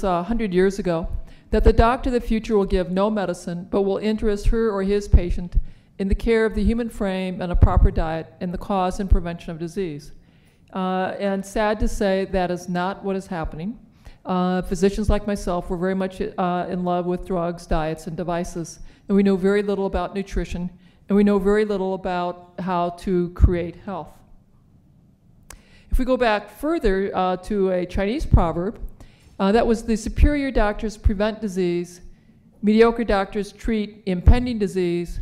100 years ago, that the doctor of the future will give no medicine, but will interest her or his patient in the care of the human frame and a proper diet and the cause and prevention of disease. And sad to say, that is not what is happening. Physicians like myself were very much in love with drugs, diets, and devices, and we know very little about nutrition, and we know very little about how to create health. If we go back further to a Chinese proverb, that was the superior doctors prevent disease, mediocre doctors treat impending disease,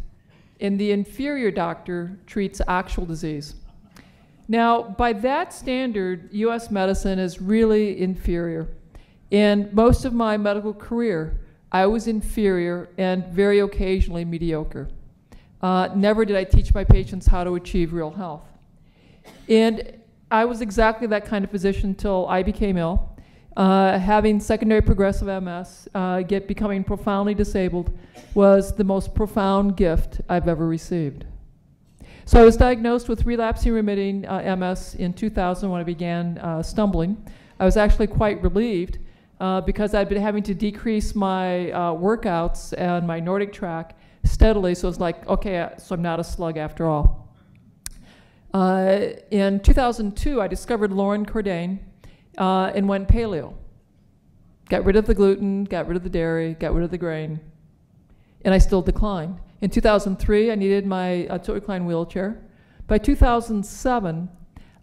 and the inferior doctor treats actual disease. Now, by that standard, US medicine is really inferior. In most of my medical career, I was inferior and very occasionally mediocre. Never did I teach my patients how to achieve real health. And I was exactly that kind of physician until I became ill. Having secondary progressive MS, becoming profoundly disabled, was the most profound gift I've ever received. So I was diagnosed with relapsing remitting MS in 2000 when I began stumbling. I was actually quite relieved because I'd been having to decrease my workouts and my Nordic track steadily, so it's like, okay, so I'm not a slug after all. In 2002, I discovered Lauren Cordain and went paleo. Got rid of the gluten, got rid of the dairy, got rid of the grain, and I still declined. In 2003, I needed my tilt-recline wheelchair. By 2007,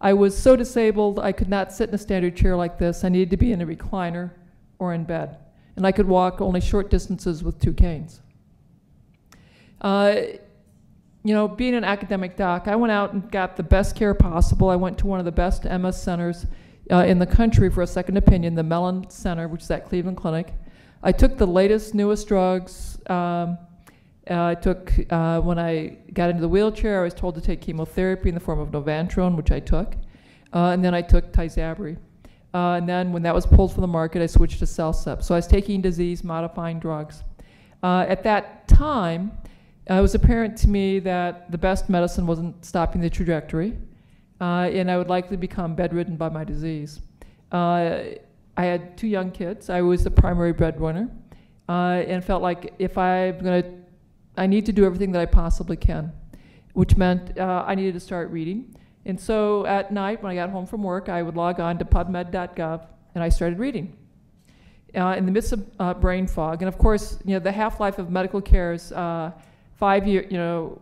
I was so disabled I could not sit in a standard chair like this. I needed to be in a recliner or in bed, and I could walk only short distances with 2 canes. You know, being an academic doc, I went out and got the best care possible. I went to one of the best MS centers in the country for a second opinion, the Mellon Center, which is at Cleveland Clinic. I took the latest, newest drugs. I took, when I got into the wheelchair, I was told to take chemotherapy in the form of Novantrone, which I took. And then I took Tysabri. And then when that was pulled from the market, I switched to Cellcept. So I was taking disease-modifying drugs. At that time, it was apparent to me that the best medicine wasn't stopping the trajectory, and I would likely become bedridden by my disease. I had 2 young kids. I was the primary breadwinner, and felt like if I need to do everything that I possibly can, which meant I needed to start reading. And so at night, when I got home from work, I would log on to PubMed.gov, and I started reading. In the midst of brain fog, and of course, you know, the half-life of medical care is 5 years, you know,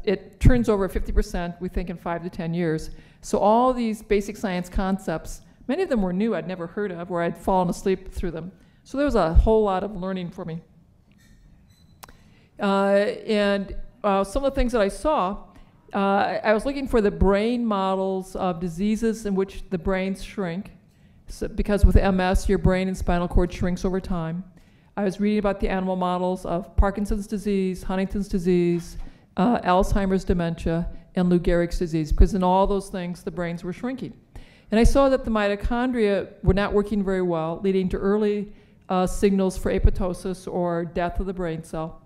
it turns over 50%, we think, in 5 to 10 years. So all these basic science concepts, many of them were new, I'd never heard of, or I'd fallen asleep through them. So there was a whole lot of learning for me. Some of the things that I saw, I was looking for the brain models of diseases in which the brains shrink. So, because with MS, your brain and spinal cord shrinks over time. I was reading about the animal models of Parkinson's disease, Huntington's disease, Alzheimer's dementia, and Lou Gehrig's disease, because in all those things, the brains were shrinking. And I saw that the mitochondria were not working very well, leading to early signals for apoptosis or death of the brain cell.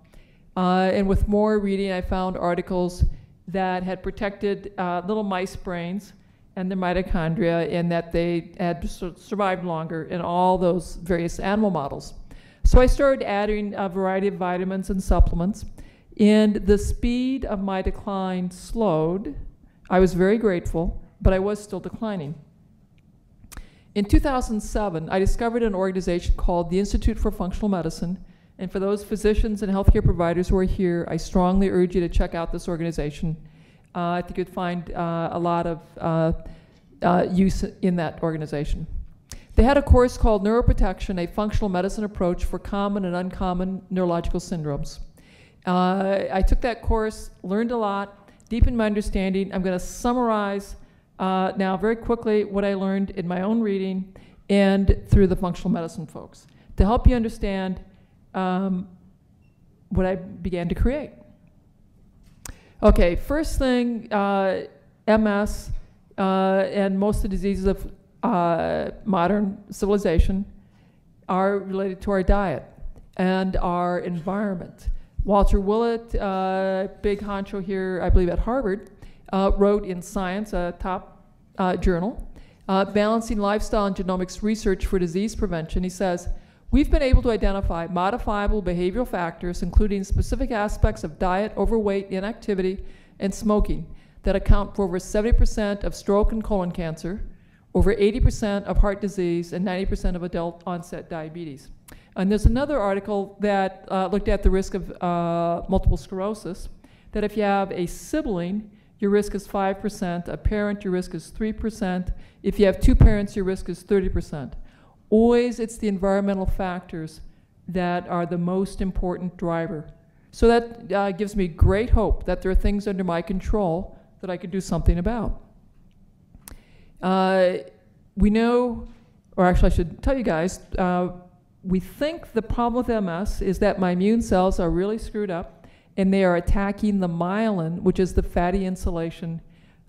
And with more reading, I found articles that had protected little mice brains and their mitochondria, and that they had survived longer in all those various animal models. So I started adding a variety of vitamins and supplements, and the speed of my decline slowed. I was very grateful, but I was still declining. In 2007, I discovered an organization called the Institute for Functional Medicine, and for those physicians and healthcare providers who are here, I strongly urge you to check out this organization. I think you'd find a lot of use in that organization. They had a course called Neuroprotection, a functional medicine approach for common and uncommon neurological syndromes. I took that course, learned a lot, deepened my understanding. I'm going to summarize now very quickly what I learned in my own reading and through the functional medicine folks to help you understand what I began to create. Okay, first thing, MS and most of the diseases of modern civilization are related to our diet and our environment. Walter Willett, big honcho here, I believe at Harvard, wrote in Science, a top journal, Balancing lifestyle and genomics research for disease prevention. He says, we've been able to identify modifiable behavioral factors, including specific aspects of diet, overweight, inactivity, and smoking, that account for over 70% of stroke and colon cancer, over 80% of heart disease, and 90% of adult onset diabetes. And there's another article that looked at the risk of multiple sclerosis, that if you have a sibling, your risk is 5%, a parent, your risk is 3%, if you have two parents, your risk is 30%. Always it's the environmental factors that are the most important driver. So that gives me great hope that there are things under my control that I could do something about. We know, or actually I should tell you guys, we think the problem with MS is that my immune cells are really screwed up and they are attacking the myelin, which is the fatty insulation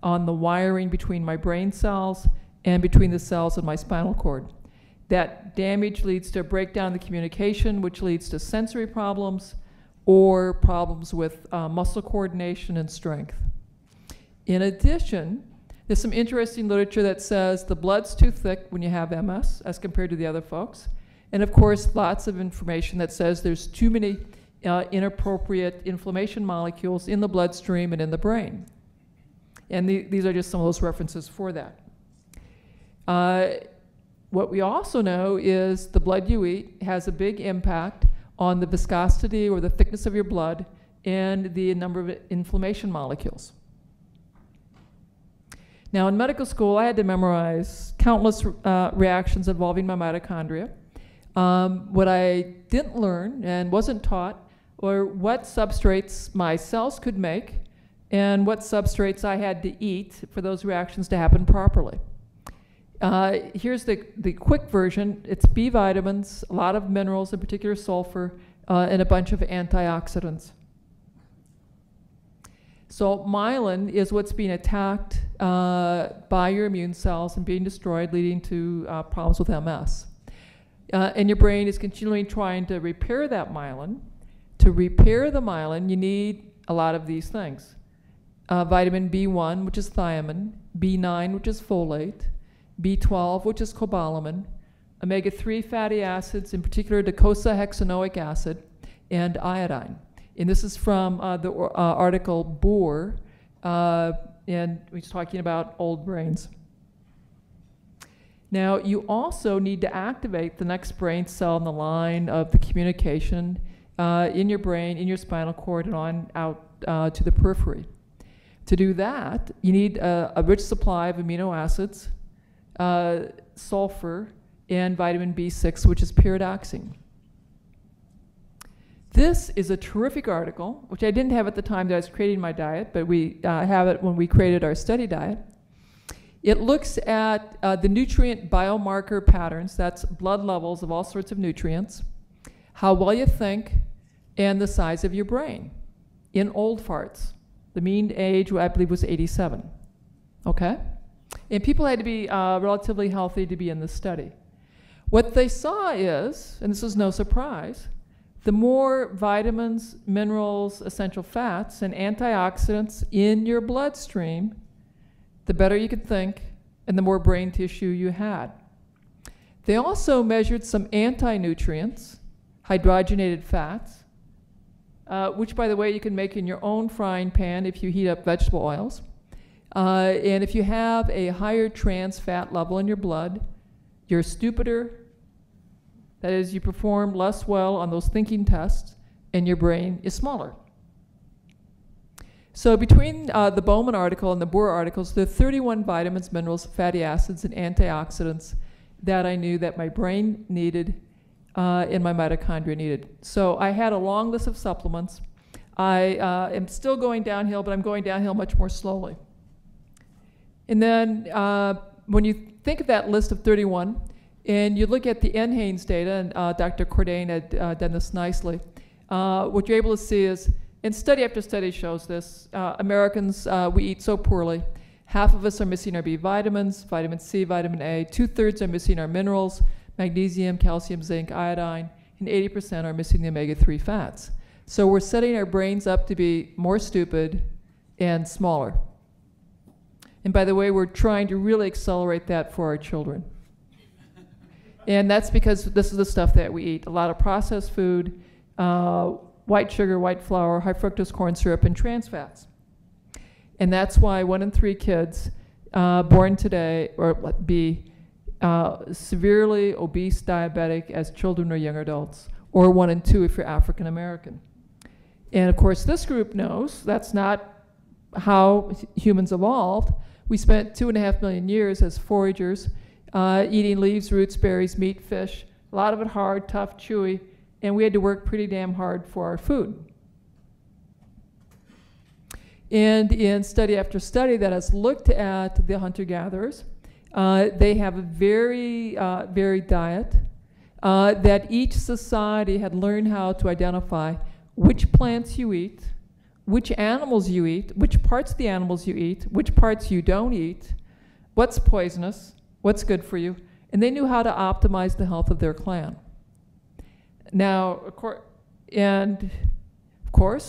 on the wiring between my brain cells and between the cells of my spinal cord. That damage leads to a breakdown in the communication, which leads to sensory problems or problems with muscle coordination and strength. In addition, there's some interesting literature that says the blood's too thick when you have MS as compared to the other folks. And of course, lots of information that says there's too many inappropriate inflammation molecules in the bloodstream and in the brain. And these are just some of those references for that. What we also know is the blood you eat has a big impact on the viscosity or the thickness of your blood and the number of inflammation molecules. Now, in medical school, I had to memorize countless reactions involving my mitochondria. What I didn't learn and wasn't taught were what substrates my cells could make and what substrates I had to eat for those reactions to happen properly. Here's the quick version. It's B vitamins, a lot of minerals, in particular sulfur, and a bunch of antioxidants. So myelin is what's being attacked by your immune cells and being destroyed, leading to problems with MS. And your brain is continually trying to repair that myelin. To repair the myelin, you need a lot of these things. Vitamin B1, which is thiamine, B9, which is folate, B12, which is cobalamin, omega-3 fatty acids, in particular docosahexaenoic acid, and iodine. And this is from the article Bohr, and he's talking about old brains. Now, you also need to activate the next brain cell in the line of the communication in your brain, in your spinal cord, and on out to the periphery. To do that, you need a rich supply of amino acids, sulfur, and vitamin B6, which is pyridoxine. This is a terrific article, which I didn't have at the time that I was creating my diet, but we have it when we created our study diet. It looks at the nutrient biomarker patterns, that's blood levels of all sorts of nutrients, how well you think, and the size of your brain in old farts. The mean age, I believe, was 87. Okay? And people had to be relatively healthy to be in this study. What they saw is, and this is no surprise, the more vitamins, minerals, essential fats, and antioxidants in your bloodstream, the better you could think, and the more brain tissue you had. They also measured some anti-nutrients, hydrogenated fats, which, by the way, you can make in your own frying pan if you heat up vegetable oils. And if you have a higher trans fat level in your blood, you're stupider. That is, you perform less well on those thinking tests, and your brain is smaller. So between the Bowman article and the Bohr articles, there are 31 vitamins, minerals, fatty acids, and antioxidants that I knew that my brain needed and my mitochondria needed. So I had a long list of supplements. I am still going downhill, but I'm going downhill much more slowly. And then when you think of that list of 31, and you look at the NHANES data, and Dr. Cordain had done this nicely, what you're able to see is, and study after study shows this, Americans, we eat so poorly. Half of us are missing our B vitamins, vitamin C, vitamin A. 2/3 are missing our minerals, magnesium, calcium, zinc, iodine, and 80% are missing the omega-3 fats. So we're setting our brains up to be more stupid and smaller. And by the way, we're trying to really accelerate that for our children. And that's because this is the stuff that we eat. A lot of processed food, white sugar, white flour, high fructose corn syrup, and trans fats. And that's why 1 in 3 kids born today or be severely obese diabetic as children or young adults, or 1 in 2 if you're African American. And of course, this group knows that's not how humans evolved. We spent 2.5 million years as foragers, eating leaves, roots, berries, meat, fish, a lot of it hard, tough, chewy, and we had to work pretty damn hard for our food. And in study after study that has looked at the hunter-gatherers, they have a very varied diet, that each society had learned how to identify which plants you eat, which animals you eat, which parts of the animals you eat, which parts you don't eat, what's poisonous, what's good for you, and they knew how to optimize the health of their clan. Now, of course,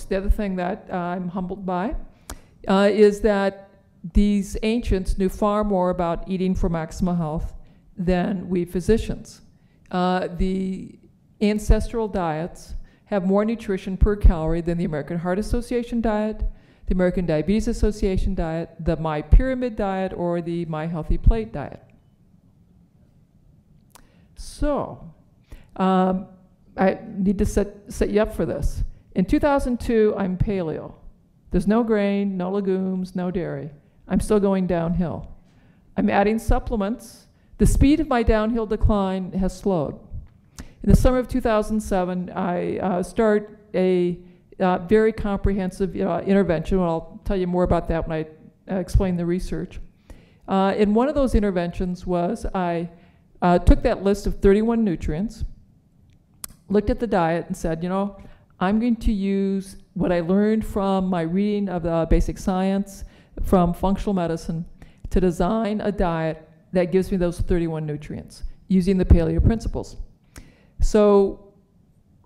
the other thing that I'm humbled by is that these ancients knew far more about eating for maximal health than we physicians. The ancestral diets have more nutrition per calorie than the American Heart Association diet, the American Diabetes Association diet, the My Pyramid diet, or the My Healthy Plate diet. So, I need to set you up for this. In 2002, I'm paleo. There's no grain, no legumes, no dairy. I'm still going downhill. I'm adding supplements. The speed of my downhill decline has slowed. In the summer of 2007, I start a very comprehensive intervention. Well, I'll tell you more about that when I explain the research. And one of those interventions was I took that list of 31 nutrients, looked at the diet and said, you know, I'm going to use what I learned from my reading of basic science, from functional medicine, to design a diet that gives me those 31 nutrients using the paleo principles. So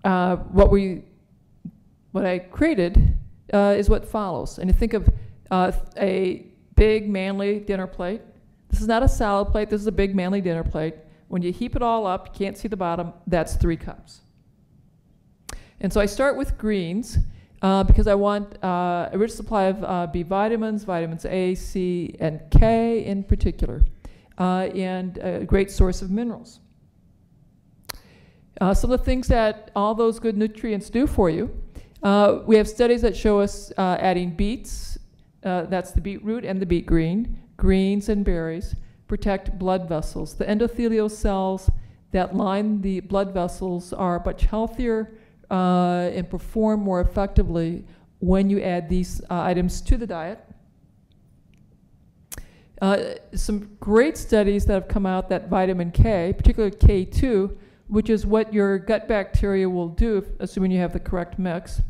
what I created is what follows. And you think of a big manly dinner plate. This is not a salad plate, this is a big manly dinner plate. When you heap it all up, you can't see the bottom, that's 3 cups. And so I start with greens because I want a rich supply of B vitamins, vitamins A, C, and K in particular, and a great source of minerals. Some of the things that all those good nutrients do for you, we have studies that show us adding beets, that's the beetroot and the beet green, greens and berries, protect blood vessels. The endothelial cells that line the blood vessels are much healthier and perform more effectively when you add these items to the diet. Some great studies that have come out that vitamin K, particularly K2, which is what your gut bacteria will do, assuming you have the correct mix.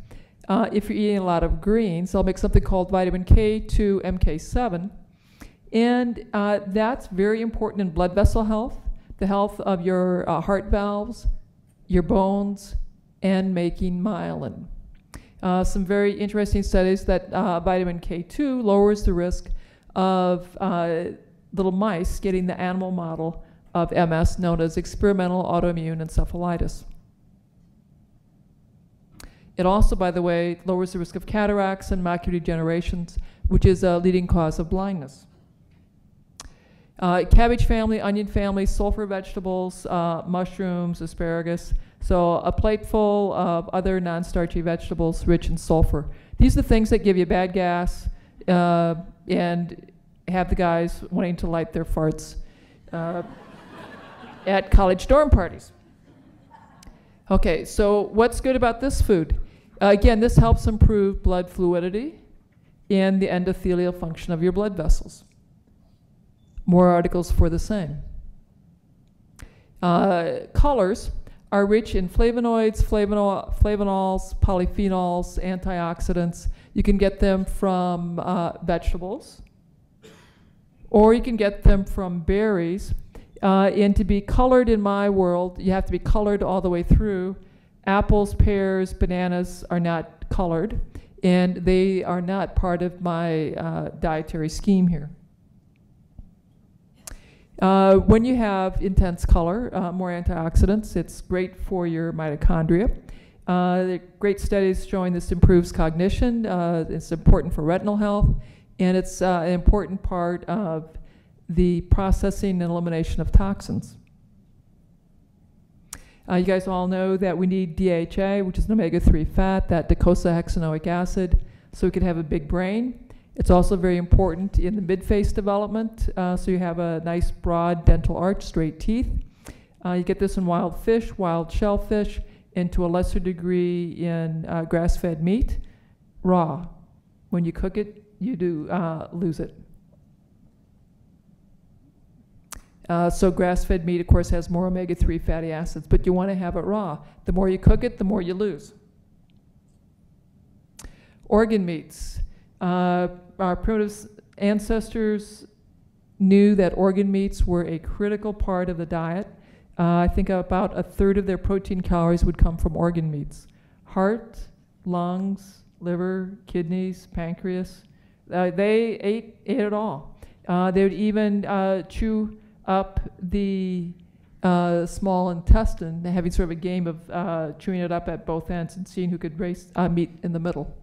If you're eating a lot of greens, they'll make something called vitamin K2 MK7. And that's very important in blood vessel health, the health of your heart valves, your bones, and making myelin. Some very interesting studies that vitamin K2 lowers the risk of little mice getting the animal model of MS known as experimental autoimmune encephalitis. It also, by the way, lowers the risk of cataracts and macular degeneration, which is a leading cause of blindness. Cabbage family, onion family, sulfur vegetables, mushrooms, asparagus. So a plate full of other non-starchy vegetables rich in sulfur. These are the things that give you bad gas and have the guys wanting to light their farts at college dorm parties. Okay, so what's good about this food? Again, this helps improve blood fluidity and the endothelial function of your blood vessels. More articles for the same. Colors are rich in flavonoids, flavonols, polyphenols, antioxidants. You can get them from vegetables, or you can get them from berries. And to be colored in my world, you have to be colored all the way through. Apples, pears, bananas are not colored, and they are not part of my dietary scheme here. When you have intense color, more antioxidants, it's great for your mitochondria. There are great studies showing this improves cognition. It's important for retinal health, and it's an important part of the processing and elimination of toxins. You guys all know that we need DHA, which is an omega-3 fat, that docosahexaenoic acid, so we could have a big brain. It's also very important in the mid-face development, so you have a nice broad dental arch, straight teeth. You get this in wild fish, wild shellfish, and to a lesser degree in grass-fed meat, raw. When you cook it, you do lose it. So grass-fed meat, of course, has more omega-3 fatty acids, but you want to have it raw. The more you cook it, the more you lose. Organ meats. Our primitive ancestors knew that organ meats were a critical part of the diet. I think about 1/3 of their protein calories would come from organ meats. Heart, lungs, liver, kidneys, pancreas. They ate it all. They would even chew up the small intestine, having sort of a game of chewing it up at both ends and seeing who could raise meat in the middle.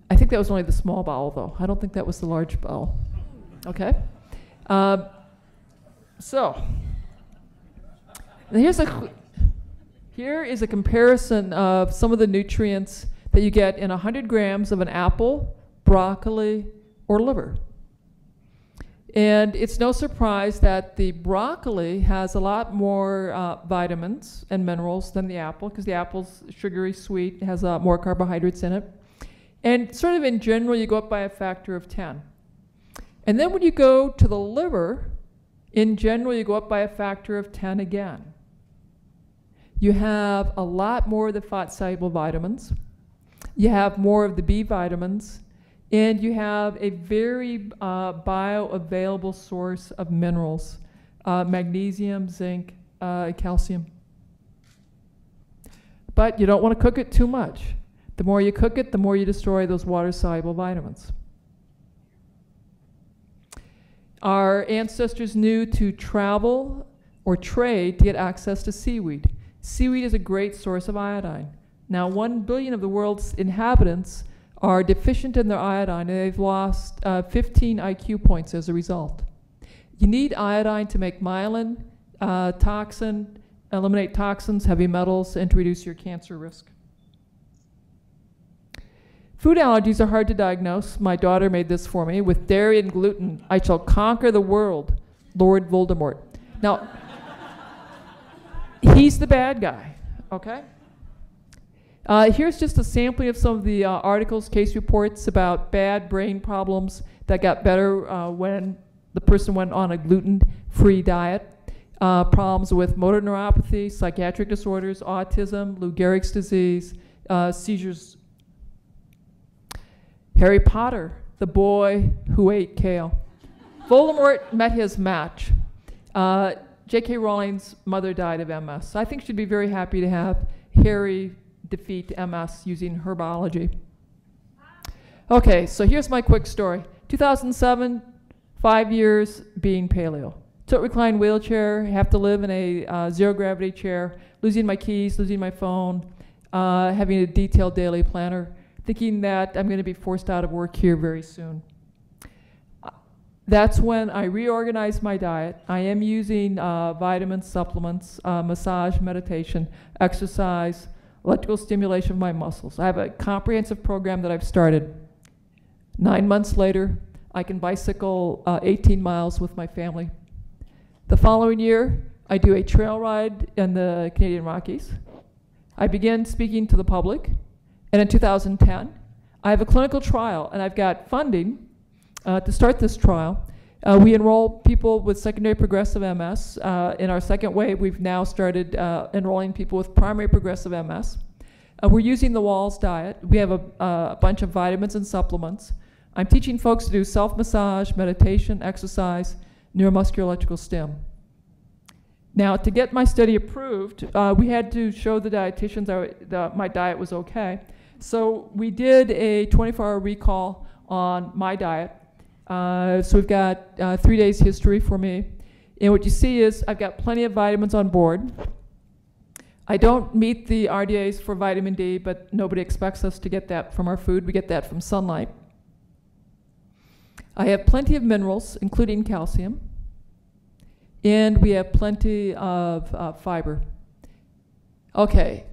I think that was only the small bowel, though. I don't think that was the large bowel. Okay? So, here is a comparison of some of the nutrients that you get in 100 grams of an apple, broccoli, or liver. And it's no surprise that the broccoli has a lot more vitamins and minerals than the apple, because the apple's sugary sweet, it has more carbohydrates in it. And sort of in general, you go up by a factor of 10. And then when you go to the liver, in general, you go up by a factor of 10 again. You have a lot more of the fat-soluble vitamins. You have more of the B vitamins. And you have a very bioavailable source of minerals, magnesium, zinc, calcium. But you don't want to cook it too much. The more you cook it, the more you destroy those water-soluble vitamins. Our ancestors knew to travel or trade to get access to seaweed. Seaweed is a great source of iodine. Now, 1 billion of the world's inhabitants are deficient in their iodine, and they've lost 15 IQ points as a result. You need iodine to make myelin, eliminate toxins, heavy metals, and to reduce your cancer risk. Food allergies are hard to diagnose. My daughter made this for me. With dairy and gluten, I shall conquer the world, Lord Voldemort. Now, he's the bad guy, okay? Here's just a sampling of some of the articles, case reports about bad brain problems that got better when the person went on a gluten-free diet. Problems with motor neuropathy, psychiatric disorders, autism, Lou Gehrig's disease, seizures. Harry Potter, the boy who ate kale. Voldemort met his match. J.K. Rowling's mother died of MS. So I think she'd be very happy to have Harry defeat MS using herbology. Okay, so here's my quick story. 2007, 5 years being paleo. Tilt recline wheelchair, have to live in a zero gravity chair, losing my keys, losing my phone, having a detailed daily planner, thinking that I'm going to be forced out of work here very soon. That's when I reorganized my diet. I am using vitamins, supplements, massage, meditation, exercise, electrical stimulation of my muscles. I have a comprehensive program that I've started. 9 months later, I can bicycle 18 miles with my family. The following year, I do a trail ride in the Canadian Rockies. I began speaking to the public. And in 2010, I have a clinical trial, and I've got funding to start this trial. We enroll people with secondary progressive MS. In our second wave, we've now started enrolling people with primary progressive MS. We're using the Walls diet. We have a bunch of vitamins and supplements. I'm teaching folks to do self-massage, meditation, exercise, neuromuscular electrical stim. Now, to get my study approved, we had to show the dietitians my diet was okay. So we did a 24-hour recall on my diet. So we've got 3 days history for me. And what you see is I've got plenty of vitamins on board. I don't meet the RDAs for vitamin D, but nobody expects us to get that from our food. We get that from sunlight. I have plenty of minerals, including calcium. And we have plenty of fiber. Okay,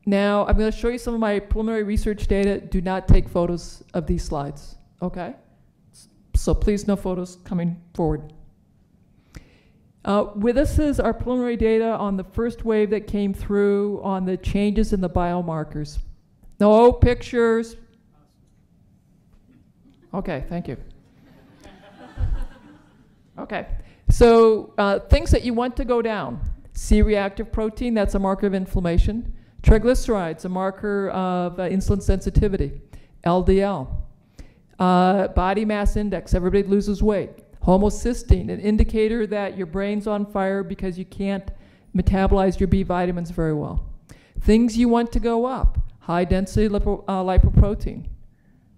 now I'm going to show you some of my preliminary research data. Do not take photos of these slides, okay? So please, no photos coming forward. With this is our preliminary data on the first wave that came through on the changes in the biomarkers. No pictures. Okay, thank you. Okay, so things that you want to go down. C-reactive protein, that's a marker of inflammation. Triglycerides, a marker of insulin sensitivity. LDL. Body mass index, everybody loses weight. Homocysteine, an indicator that your brain's on fire because you can't metabolize your B vitamins very well. Things you want to go up, high density lipoprotein,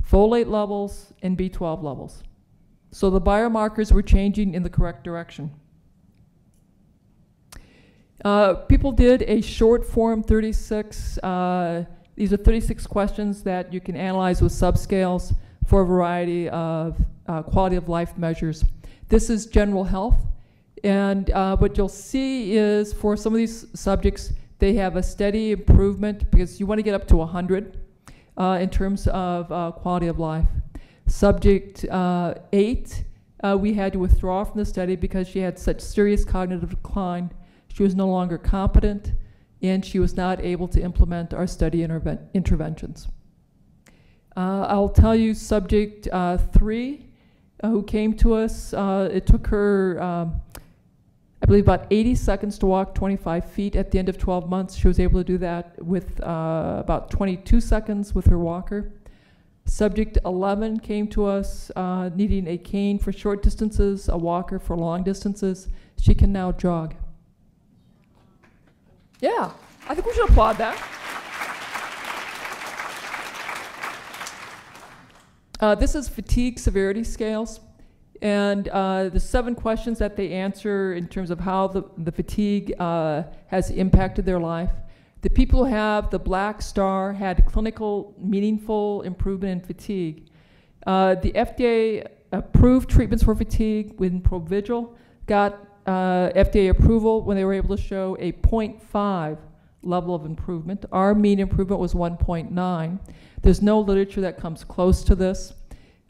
folate levels, and B12 levels. So the biomarkers were changing in the correct direction. People did a short form 36, these are 36 questions that you can analyze with subscales for a variety of quality of life measures. This is general health, and what you'll see is for some of these subjects, they have a steady improvement because you want to get up to 100 in terms of quality of life. Subject 8, we had to withdraw from the study because she had such serious cognitive decline. She was no longer competent, and she was not able to implement our study interventions. I'll tell you subject 3, who came to us, it took her, I believe, about 80 seconds to walk 25 feet at the end of 12 months. She was able to do that with about 22 seconds with her walker. Subject 11 came to us needing a cane for short distances, a walker for long distances. She can now jog. Yeah, I think we should applaud that. This is fatigue severity scales, and the 7 questions that they answer in terms of how the fatigue has impacted their life. The people who have the black star had clinical meaningful improvement in fatigue. The FDA approved treatments for fatigue when Provigil got FDA approval when they were able to show a 0.5 level of improvement. Our mean improvement was 1.9. There's no literature that comes close to this.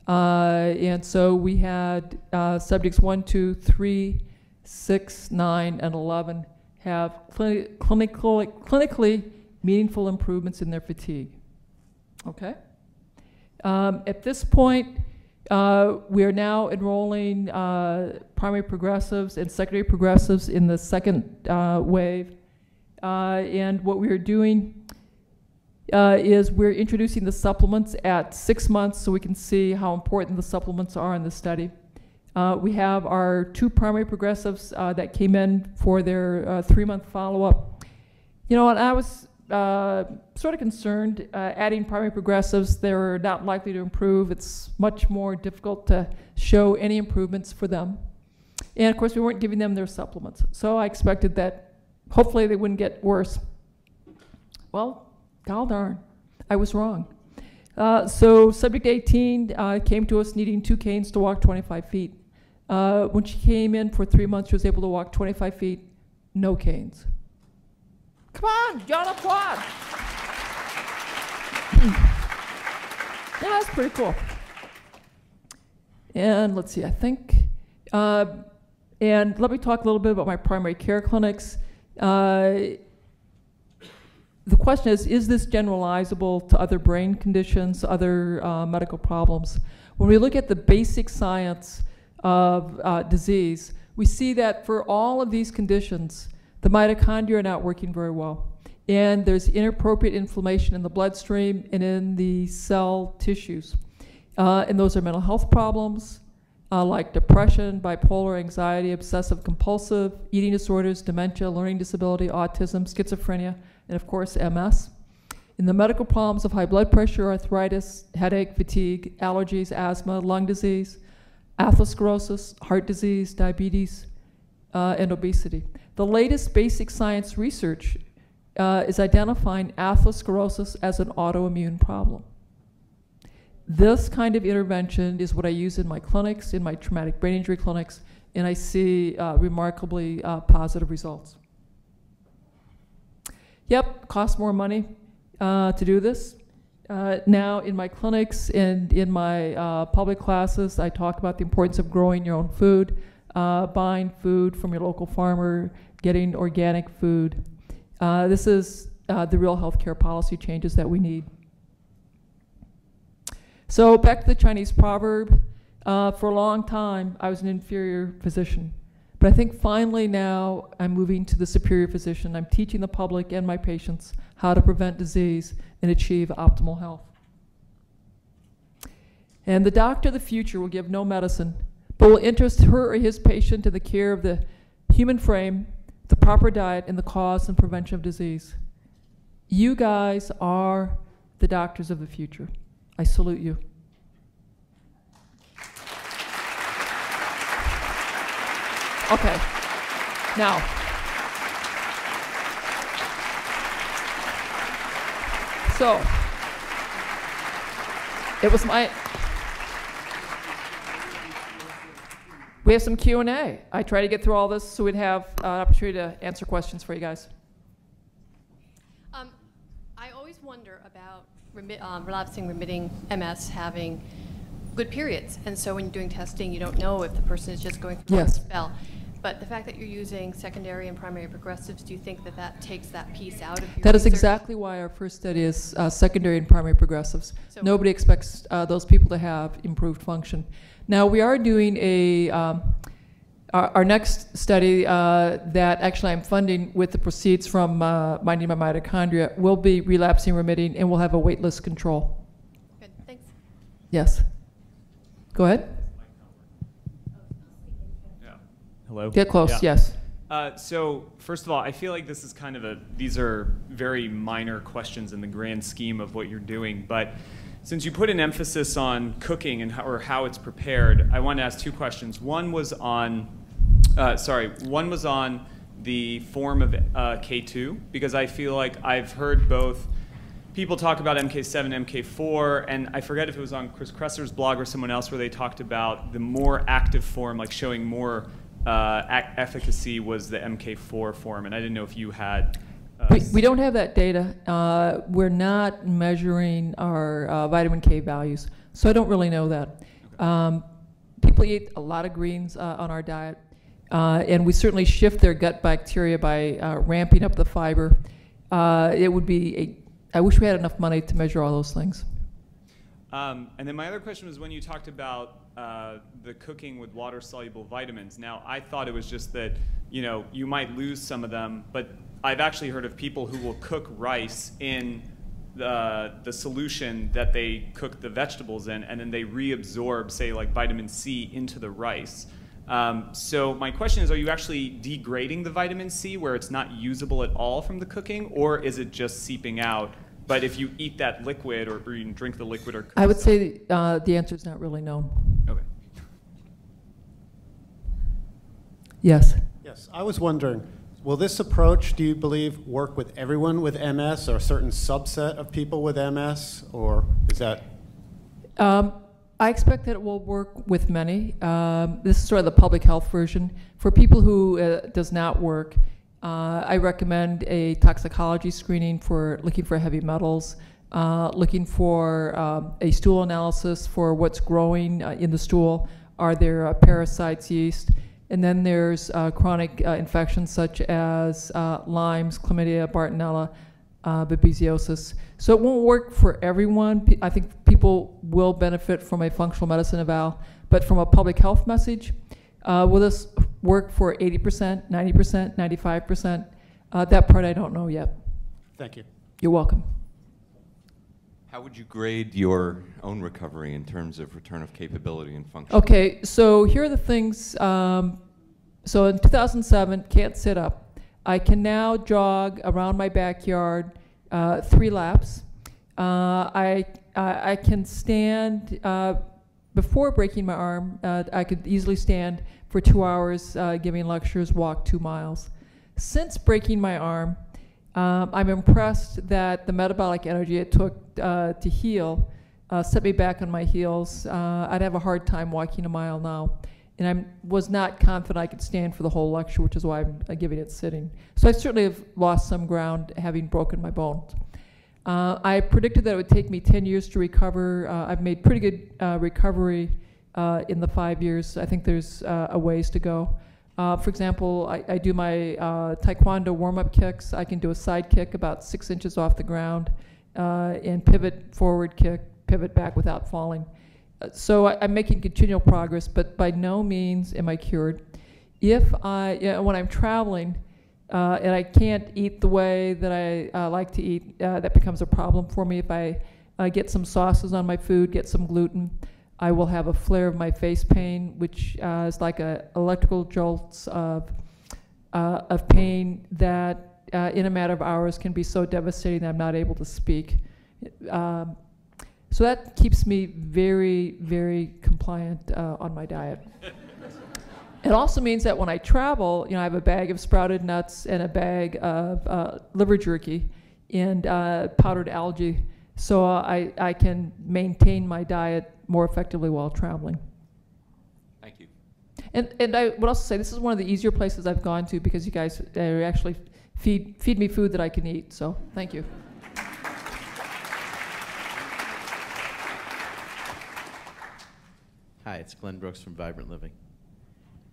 And so we had subjects 1, 2, 3, 6, 9, and 11 have clinically meaningful improvements in their fatigue. Okay? At this point, we are now enrolling primary progressives and secondary progressives in the second wave. And what we are doing is we're introducing the supplements at 6 months so we can see how important the supplements are in the study. We have our 2 primary progressives that came in for their 3-month follow-up. You know, and I was sort of concerned adding primary progressives. They're not likely to improve. It's much more difficult to show any improvements for them. And of course, we weren't giving them their supplements. So I expected that hopefully they wouldn't get worse. Well, gol darn, I was wrong. So subject 18 came to us needing 2 canes to walk 25 feet. When she came in for 3 months, she was able to walk 25 feet, no canes. Come on, John, applaud. Yeah, that's pretty cool. And let's see, I think, and let me talk a little bit about my primary care clinics. The question is this generalizable to other brain conditions, other medical problems? When we look at the basic science of disease, we see that for all of these conditions, the mitochondria are not working very well. And there's inappropriate inflammation in the bloodstream and in the cell tissues. And those are mental health problems like depression, bipolar, anxiety, obsessive compulsive, eating disorders, dementia, learning disability, autism, schizophrenia, and of course MS. In the medical problems of high blood pressure, arthritis, headache, fatigue, allergies, asthma, lung disease, atherosclerosis, heart disease, diabetes, and obesity. The latest basic science research is identifying atherosclerosis as an autoimmune problem. This kind of intervention is what I use in my clinics, in my traumatic brain injury clinics, and I see remarkably positive results. Yep, costs more money to do this. Now in my clinics and in my public classes, I talk about the importance of growing your own food, buying food from your local farmer, getting organic food. This is the real healthcare policy changes that we need. So back to the Chinese proverb. For a long time, I was an inferior physician. But I think finally now I'm moving to the superior physician. I'm teaching the public and my patients how to prevent disease and achieve optimal health. And the doctor of the future will give no medicine, but will interest her or his patient in the care of the human frame, the proper diet, and the cause and prevention of disease. You guys are the doctors of the future. I salute you. Okay, now, so, it was we have some Q&A. I try to get through all this so we'd have an opportunity to answer questions for you guys. I always wonder about relapsing remitting MS having good periods, and so when you're doing testing, you don't know if the person is just going through a spell. But the fact that you're using secondary and primary progressives, do you think that that takes that piece out of your That is research? exactly why our first study is secondary and primary progressives. So nobody expects those people to have improved function. Now we are doing a, our next study that actually I'm funding with the proceeds from minding my mitochondria will be relapsing remitting, and we'll have a waitlist control. Good, thanks. Yes. Go ahead. Hello? Get close, Yeah. yes. So first of all, I feel like this is kind of these are very minor questions in the grand scheme of what you're doing, but since you put an emphasis on cooking and how it's prepared, I want to ask two questions. One was on, one was on the form of K2, because I feel like I've heard both people talk about MK7, MK4, and I forget if it was on Chris Kresser's blog or someone else where they talked about the more active form, like showing more efficacy was the MK4 form, and I didn't know if you had... We don't have that data. We're not measuring our vitamin K values, so I don't really know that. Okay. People eat a lot of greens on our diet, and we certainly shift their gut bacteria by ramping up the fiber. It would be I wish we had enough money to measure all those things. And then my other question was when you talked about the cooking with water-soluble vitamins. Now, I thought it was just that, you know, you might lose some of them, but I've actually heard of people who will cook rice in the solution that they cook the vegetables in, and then they reabsorb, say, like vitamin C into the rice. So my question is, are you actually degrading the vitamin C where it's not usable at all from the cooking, or is it just seeping out? But if you eat that liquid or you drink the liquid or cook I would say the answer is not really known. Okay. Yes. Yes, I was wondering, will this approach, do you believe, work with everyone with MS or a certain subset of people with MS, or is that? I expect that it will work with many. This is sort of the public health version. For people who it does not work, I recommend a toxicology screening for looking for heavy metals, looking for a stool analysis for what's growing in the stool. Are there parasites, yeast? And then there's chronic infections such as Lyme's, chlamydia, Bartonella, babesiosis. So it won't work for everyone. I think people will benefit from a functional medicine eval, but from a public health message, will this work for 80%, 90%, 95%? That part I don't know yet. Thank you. You're welcome. How would you grade your own recovery in terms of return of capability and function? Okay, so here are the things. So in 2007, can't sit up. I can now jog around my backyard 3 laps. I can stand before breaking my arm, I could easily stand for 2 hours giving lectures, walk 2 miles. Since breaking my arm, I'm impressed that the metabolic energy it took to heal set me back on my heels. I'd have a hard time walking a mile now. And I was not confident I could stand for the whole lecture, which is why I'm giving it sitting. So I certainly have lost some ground having broken my bones. I predicted that it would take me 10 years to recover. I've made pretty good recovery in the 5 years. I think there's a ways to go. For example, I do my taekwondo warm-up kicks. I can do a side kick about 6 inches off the ground and pivot forward kick, pivot back without falling. So I'm making continual progress, but by no means am I cured. If when I'm traveling and I can't eat the way that I like to eat, that becomes a problem for me. If I get some sauces on my food, get some gluten, I will have a flare of my face pain, which is like electrical jolts of pain that in a matter of hours can be so devastating that I'm not able to speak. So that keeps me very, very compliant on my diet. It also means that when I travel, I have a bag of sprouted nuts and a bag of liver jerky and powdered algae, so I can maintain my diet more effectively while traveling. Thank you. And I would also say this is one of the easier places I've gone to because you guys actually feed me food that I can eat, so thank you. Hi, it's Glenn Brooks from Vibrant Living.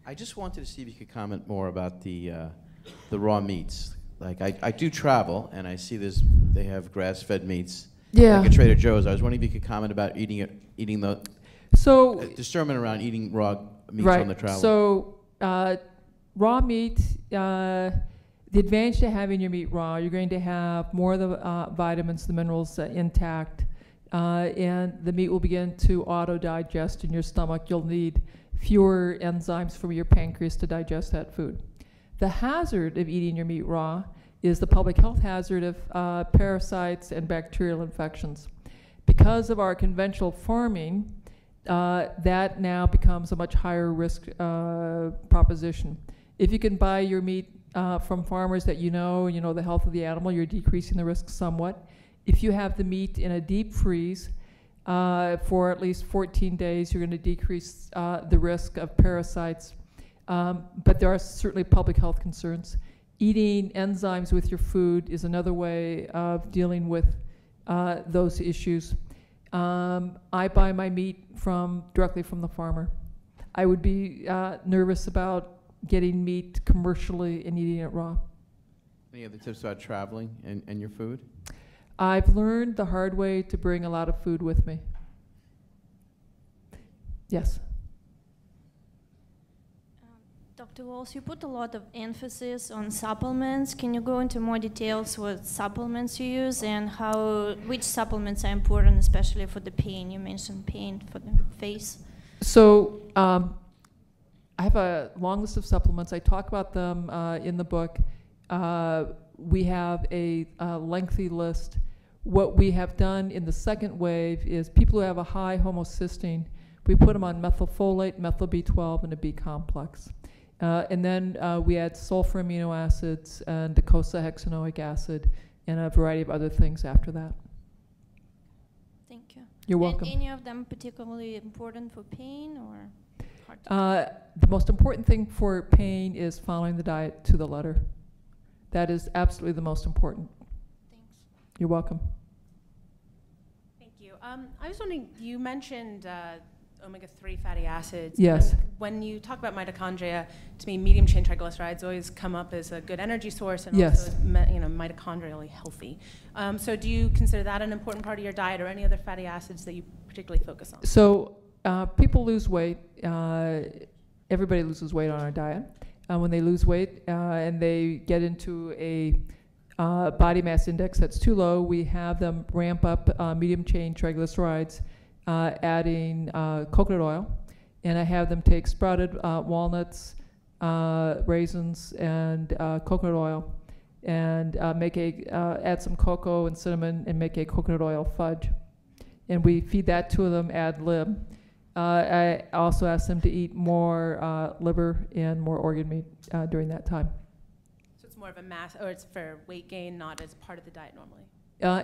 I just wanted to see if you could comment more about the raw meats. Like I do travel and I see they have grass-fed meats. Yeah. Like at Trader Joe's. I was wondering if you could comment about eating the discernment around eating raw meats on the travel. So raw meat, the advantage to having your meat raw, you're going to have more of the vitamins, the minerals intact. And the meat will begin to auto-digest in your stomach. You'll need fewer enzymes from your pancreas to digest that food. The hazard of eating your meat raw is the public health hazard of parasites and bacterial infections. Because of our conventional farming, that now becomes a much higher risk proposition. If you can buy your meat from farmers that you know the health of the animal, you're decreasing the risk somewhat. If you have the meat in a deep freeze for at least 14 days, you're going to decrease the risk of parasites. But there are certainly public health concerns. Eating enzymes with your food is another way of dealing with those issues. I buy my meat directly from the farmer. I would be nervous about getting meat commercially and eating it raw. Any other tips about traveling and your food? I've learned the hard way to bring a lot of food with me. Yes? Dr. Walls, you put a lot of emphasis on supplements. Can you go into more details what supplements you use and which supplements are important, especially for the pain? You mentioned pain for the face. So I have a long list of supplements. I talk about them in the book. We have a lengthy list. What we have done in the second wave is people who have a high homocysteine, we put them on methylfolate, methyl B12, and a B complex. And then we add sulfur amino acids and docosahexaenoic acid and a variety of other things after that. Thank you. You're welcome. Any of them particularly important for pain or hard to the most important thing for pain is following the diet to the letter. That is absolutely the most important. Thanks. You're welcome. Thank you. I was wondering, you mentioned omega-3 fatty acids. Yes. And when you talk about mitochondria, to me, medium-chain triglycerides always come up as a good energy source and Yes. also as mitochondrially healthy. So do you consider that an important part of your diet, or any other fatty acids that you particularly focus on? So people lose weight. Everybody loses weight on our diet. When they lose weight and they get into a body mass index that's too low, we have them ramp up medium-chain triglycerides, adding coconut oil, and I have them take sprouted walnuts, raisins, and coconut oil, and add some cocoa and cinnamon and make a coconut oil fudge. And we feed that to them ad lib. I also asked them to eat more liver and more organ meat during that time. So it's more of a mass, or it's for weight gain, not as part of the diet normally?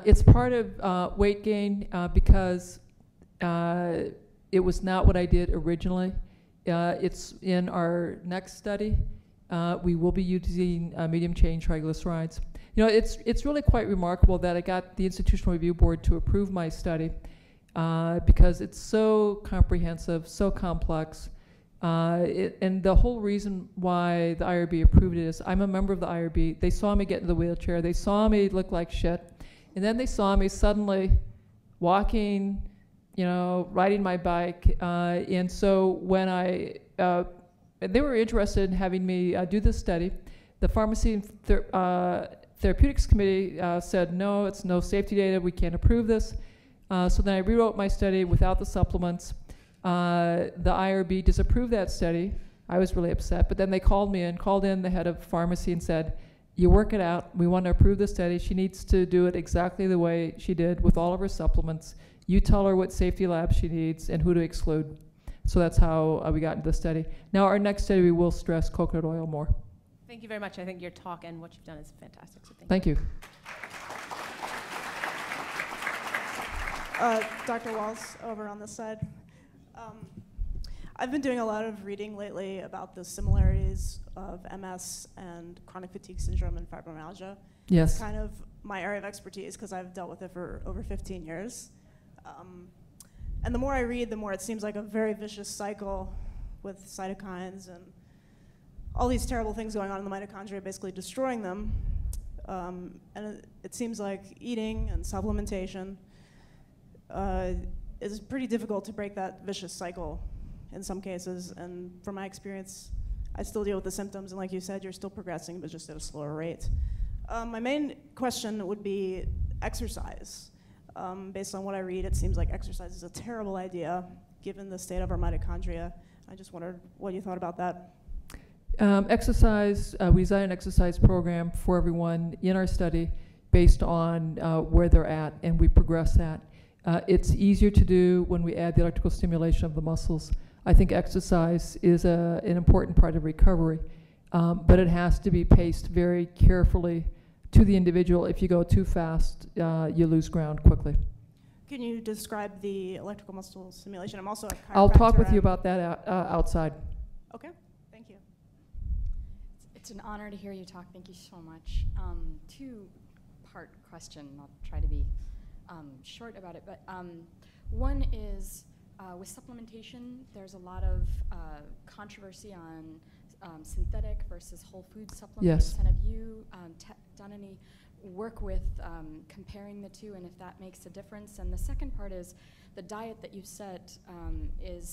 It's part of weight gain because it was not what I did originally. It's in our next study. We will be using medium chain triglycerides. You know, it's really quite remarkable that I got the Institutional Review Board to approve my study because it's so comprehensive, so complex. And the whole reason why the IRB approved it is I'm a member of the IRB. They saw me get in the wheelchair. They saw me look like shit. And then they saw me suddenly walking, you know, riding my bike. And so when they were interested in having me do this study, the Pharmacy and Therapeutics Committee said, no, it's no safety data. We can't approve this. So then I rewrote my study without the supplements. The IRB disapproved that study. I was really upset, but then they called in the head of pharmacy and said, you work it out. We want to approve the study. She needs to do it exactly the way she did with all of her supplements. You tell her what safety labs she needs and who to exclude. So that's how we got into the study. Now our next study, we will stress coconut oil more. Thank you very much. I think your talk and what you've done is fantastic, so thank you. Dr. Walls, over on this side. I've been doing a lot of reading lately about the similarities of MS and chronic fatigue syndrome and fibromyalgia. Yes. It's kind of my area of expertise because I've dealt with it for over 15 years. And the more I read, the more it seems like a very vicious cycle with cytokines and all these terrible things going on in the mitochondria, basically destroying them. And it seems like eating and supplementation is pretty difficult to break that vicious cycle in some cases. And from my experience, I still deal with the symptoms. And like you said, you're still progressing, but just at a slower rate. My main question would be exercise. Based on what I read, it seems like exercise is a terrible idea given the state of our mitochondria. I just wondered what you thought about that. Exercise, we designed an exercise program for everyone in our study based on where they're at, and we progress that. It's easier to do when we add the electrical stimulation of the muscles. I think exercise is an important part of recovery, but it has to be paced very carefully to the individual. If you go too fast, you lose ground quickly. Can you describe the electrical muscle stimulation? I'm also a chiropractor. I'll talk with you about that outside. Okay, thank you. It's an honor to hear you talk. Thank you so much. Two-part question. I'll try to be short about it. But one is with supplementation, there's a lot of controversy on synthetic versus whole food supplements. Yes. And have you done any work with comparing the two and if that makes a difference? And the second part is the diet that you set is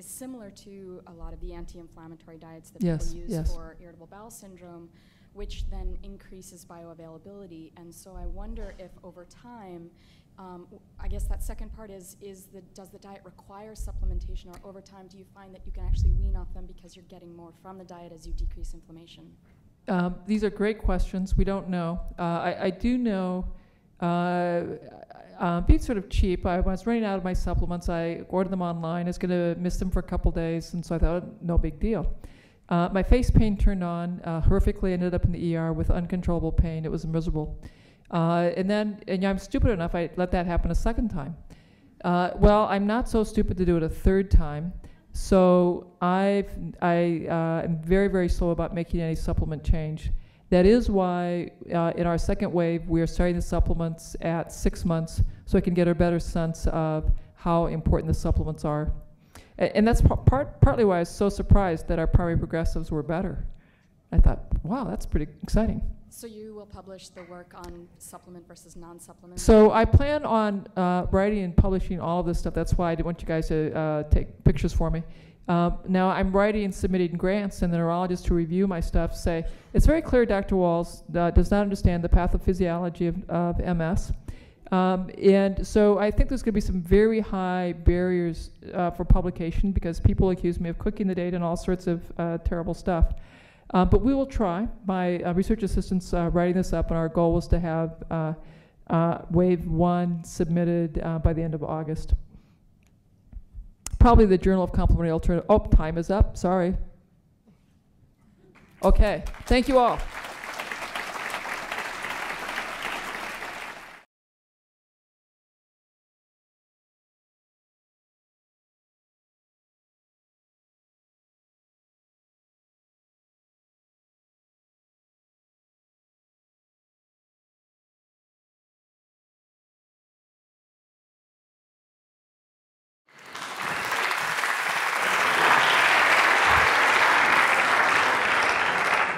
similar to a lot of the anti-inflammatory diets that people use for irritable bowel syndrome, which then increases bioavailability. And so I wonder if over time, I guess that second part is does the diet require supplementation, or over time do you find that you can actually wean off them because you're getting more from the diet as you decrease inflammation? These are great questions. We don't know. I do know, being sort of cheap, I was running out of my supplements. I ordered them online. I was going to miss them for a couple days, and so I thought, no big deal. My face pain turned on horrifically. Ended up in the ER with uncontrollable pain. It was miserable. And I'm stupid enough, I let that happen a second time. Well, I'm not so stupid to do it a third time. So I am very, very slow about making any supplement change. That is why in our second wave, we are starting the supplements at 6 months so I can get a better sense of how important the supplements are. And that's partly why I was so surprised that our primary progressives were better. I thought, wow, that's pretty exciting. So you will publish the work on supplement versus non-supplement? So I plan on writing and publishing all of this stuff. That's why I didn't want you guys to take pictures for me. Now I'm writing and submitting grants, and the neurologists who review my stuff say, it's very clear Dr. Walls does not understand the pathophysiology of MS. And so I think there's going to be some very high barriers for publication because people accuse me of cooking the data and all sorts of terrible stuff. But we will try. My research assistant's writing this up, and our goal was to have wave 1 submitted by the end of August. probably the Journal of Complementary Alternative. Oh, time is up. Sorry. Okay. Thank you all.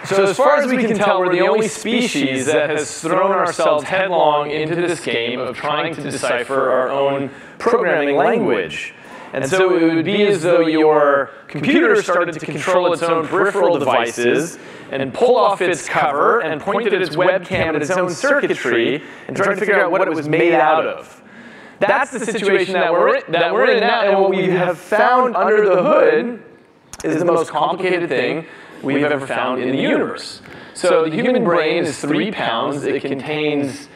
So as far as we can tell, we're the only species that has thrown ourselves headlong into this game of trying to decipher our own programming language. And so it would be as though your computer started to control its own peripheral devices and pull off its cover and point at its webcam and its own circuitry and try to figure out what it was made out of. That's the situation that we're in now, and what we have found under the hood is the most complicated thing we've ever found in the universe. So the human brain is 3 pounds. It contains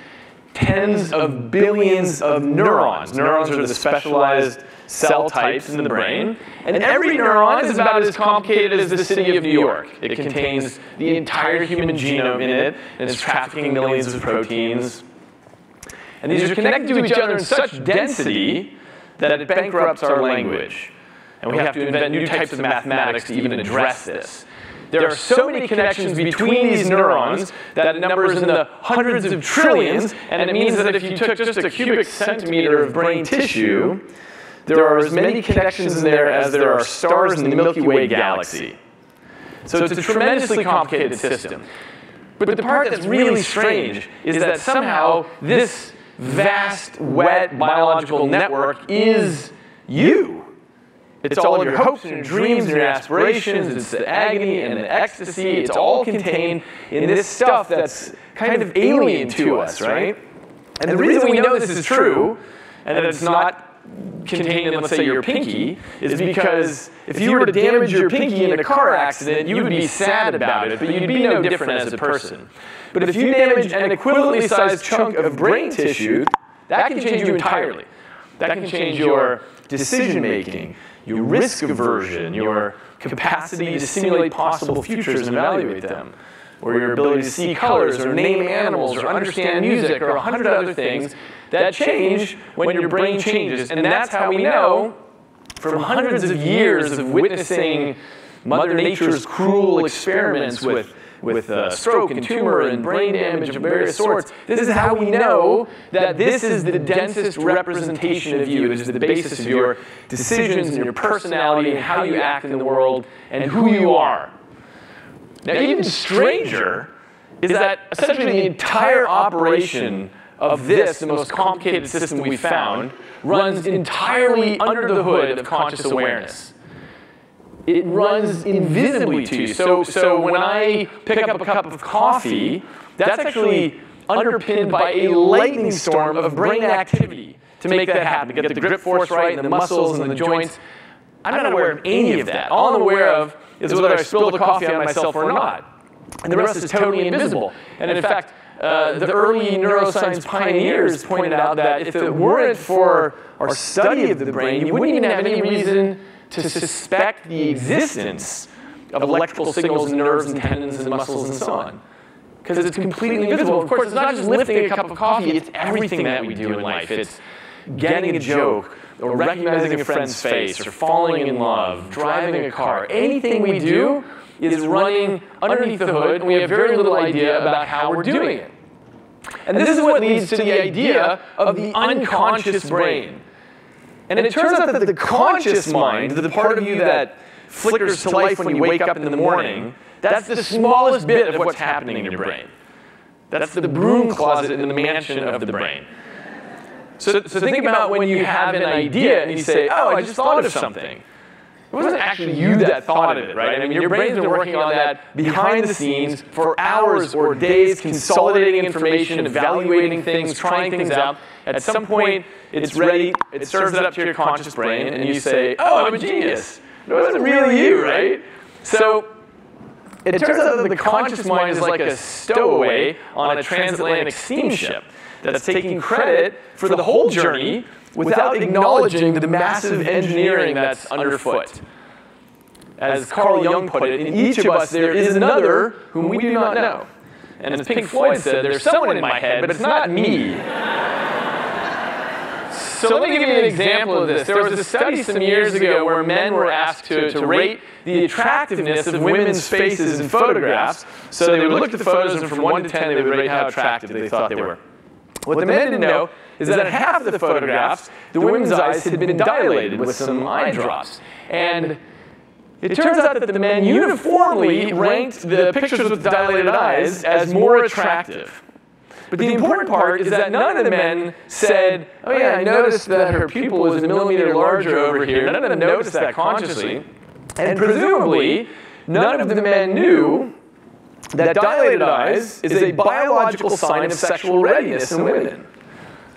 tens of billions of neurons. Neurons are the specialized cell types in the brain. And every neuron is about as complicated as the city of New York. It contains the entire human genome in it, and it's trafficking millions of proteins. And these are connected to each other in such density that it bankrupts our language. And we have to invent new types of mathematics to even address this. There are so many connections between these neurons that it numbers in the hundreds of trillions, and it means that if you took just a cubic centimeter of brain tissue, there are as many connections in there as there are stars in the Milky Way galaxy. So it's a tremendously complicated system. But the part that's really strange is that somehow this vast, wet biological network is you. It's all of your hopes and your dreams and your aspirations. It's the agony and the ecstasy. It's all contained in this stuff that's kind of alien to us, right? And the reason we know this is true, and that it's not contained in, let's say, your pinky, is because if you were to damage your pinky in a car accident, you would be sad about it, but you'd be no different as a person. But if you damage an equivalently sized chunk of brain tissue, that can change you entirely. That can change your decision-making, your risk aversion, your capacity to simulate possible futures and evaluate them, or your ability to see colors, or name animals, or understand music, or 100 other things that change when your brain changes. And that's how we know, from hundreds of years of witnessing Mother Nature's cruel experiments with stroke and tumor and brain damage of various sorts, this is how we know that this is the densest representation of you. It is the basis of your decisions and your personality and how you act in the world and who you are. Now, even stranger is that essentially the entire operation of this, the most complicated system we've found, runs entirely under the hood of conscious awareness. It runs invisibly to you. So when I pick up a cup of coffee, that's actually underpinned by a lightning storm of brain activity to make that happen, to get the grip force right and the muscles and the joints. I'm not aware of any of that. All I'm aware of is whether I spill the coffee on myself or not. And the rest is totally invisible. And in fact, the early neuroscience pioneers pointed out that if it weren't for our study of the brain, you wouldn't even have any reason to suspect the existence of electrical signals in nerves and tendons and muscles and so on. Because it's completely invisible. Of course, it's not just lifting a cup of coffee, it's everything that we do in life. It's getting a joke, or recognizing a friend's face, or falling in love, driving a car. Anything we do is running underneath the hood, and we have very little idea about how we're doing it. And this is what leads to the idea of the unconscious brain. And it turns out that the conscious mind, the part of you that flickers to life when you wake up in the morning, that's the smallest bit of what's happening in your brain. That's the broom closet in the mansion of the brain. So think about when you have an idea and you say, oh, I just thought of something. It wasn't actually you that thought of it, right? I mean, your brain's been working on that behind the scenes for hours or days, consolidating information, evaluating things, trying things out. At some point, it's ready, it serves it up to your conscious brain, and you say, oh, I'm a genius. It wasn't really you, right? So it turns out that the conscious mind is like a stowaway on a transatlantic steamship that's taking credit for the whole journey without acknowledging the massive engineering that's underfoot. As Carl Jung put it, in each of us there is another whom we do not know. And as Pink Floyd said, there's someone in my head, but it's not me. So let me give you an example of this. There was a study some years ago where men were asked to rate the attractiveness of women's faces in photographs. So they would look at the photos, and from 1 to 10, they would rate how attractive they thought they were. What the men didn't know is that in half of the photographs, the women's eyes had been dilated with some eye drops. And it turns out that the men uniformly ranked the pictures with dilated eyes as more attractive. But the important part is that none of the men said, oh yeah, I noticed that her pupil is a millimeter larger over here. None of them noticed that consciously. And presumably, none of the men knew that dilated eyes is a biological sign of sexual readiness in women.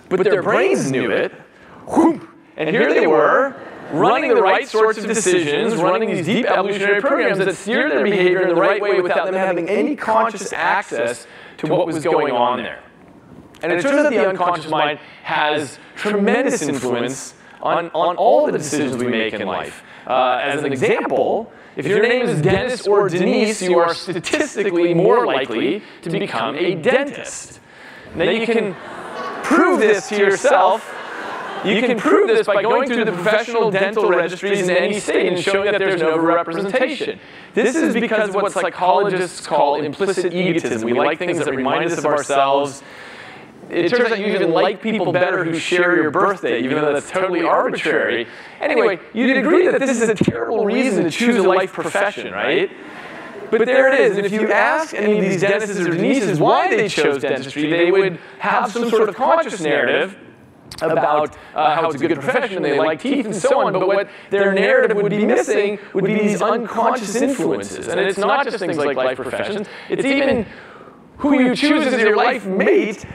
But their brains knew it. Whoop, and here they were, running the right sorts of decisions, running these deep evolutionary programs that steered their behavior in the right way without them having any conscious access to what was going on there. And it turns out the unconscious mind has tremendous influence on all the decisions we make in life. As an example, if your name is Dennis or Denise, you are statistically more likely to become a dentist. Now you can prove this to yourself. You can prove this by going through the professional dental registries in any state and showing that there's no overrepresentation. This is because of what psychologists call implicit egotism. We like things that remind us of ourselves. It turns out you even like people better who share your birthday, even though that's totally arbitrary. Anyway, you'd agree that this is a terrible reason to choose a life profession, right? But there it is. And if you ask any of these Dennises or Denises why they chose dentistry, they would have some sort of conscious narrative about how it's a good profession, they like teeth and so on, but what their narrative would be missing would be these unconscious influences. And it's not just things like life professions, it's even who you choose as your life mate.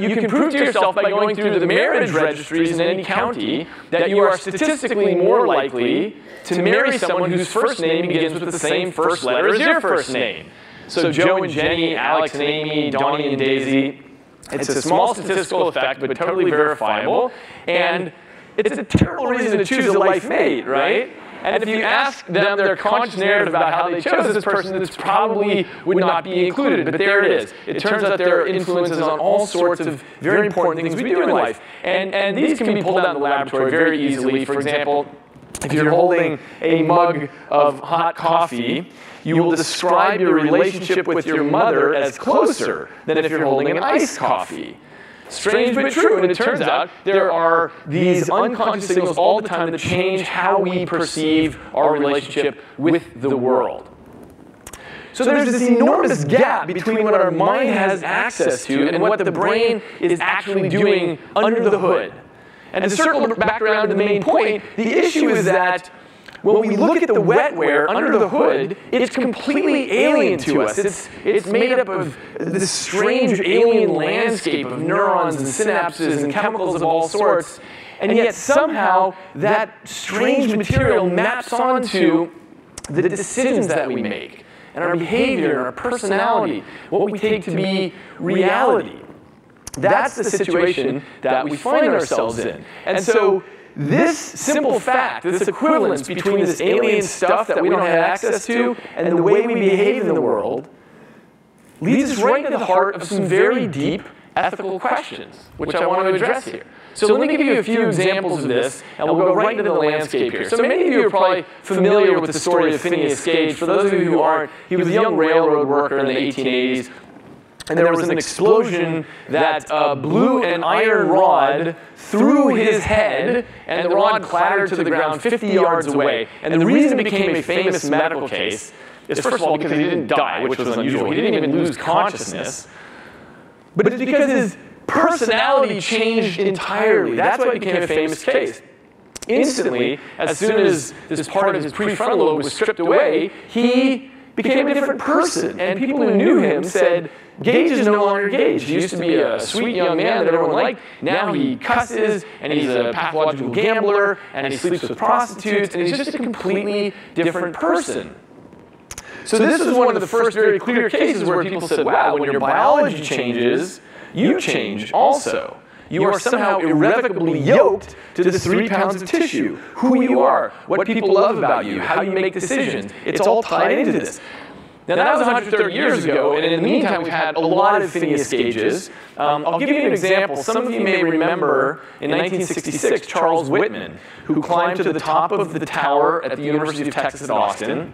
You can prove to yourself by going through the marriage registries in any county that you are statistically more likely to marry someone whose first name begins with the same first letter as your first name. So Joe and Jenny, Alex and Amy, Donnie and Daisy. It's a small statistical effect, but totally verifiable. And it's a terrible reason to choose a life mate, right? And if you ask them their conscious narrative about how they chose this person, this probably would not be included. But there it is. It turns out there are influences on all sorts of very important things we do in life. And these can be pulled out in the laboratory very easily. For example, if you're holding a mug of hot coffee, you will describe your relationship with your mother as closer than if you're holding an iced coffee. Strange but true, and it turns out there are these unconscious signals all the time that change how we perceive our relationship with the world. So there's this enormous gap between what our mind has access to and what the brain is actually doing under the hood. And to circle back around to the main point, the issue is that when we look at the wetware under the hood, it's completely alien to us. It's made up of this strange alien landscape of neurons and synapses and chemicals of all sorts. And yet somehow that strange material maps onto the decisions that we make, and our behavior, and our personality, what we take to be reality. That's the situation that we find ourselves in. And so this simple fact, this equivalence between this alien stuff that we don't have access to and the way we behave in the world leads us right to the heart of some very deep ethical questions, which I want to address here. So let me give you a few examples of this, and we'll go right into the landscape here. So many of you are probably familiar with the story of Phineas Gage. For those of you who aren't, he was a young railroad worker in the 1880s. And there was an explosion that blew an iron rod through his head, and the rod clattered to the ground 50 yards away. And the reason it became a famous medical case is, first of all, because he didn't die, which was unusual. He didn't even lose consciousness. But it's because his personality changed entirely. That's why it became a famous case. Instantly, as soon as this part of his prefrontal lobe was stripped away, he became a different person. And people who knew him said, Gage is no longer Gage. He used to be a sweet young man that everyone liked. Now he cusses, and he's a pathological gambler, and he sleeps with prostitutes, and he's just a completely different person. So this was one of the first very clear cases where people said, wow, when your biology changes, you change also. You are somehow irrevocably yoked to the 3 pounds of tissue. Who you are, what people love about you, how you make decisions. It's all tied into this. Now that was 130 years ago, and in the meantime we've had a lot of Phineas Gages. I'll give you an example. Some of you may remember in 1966 Charles Whitman, who climbed to the top of the tower at the University of Texas at Austin,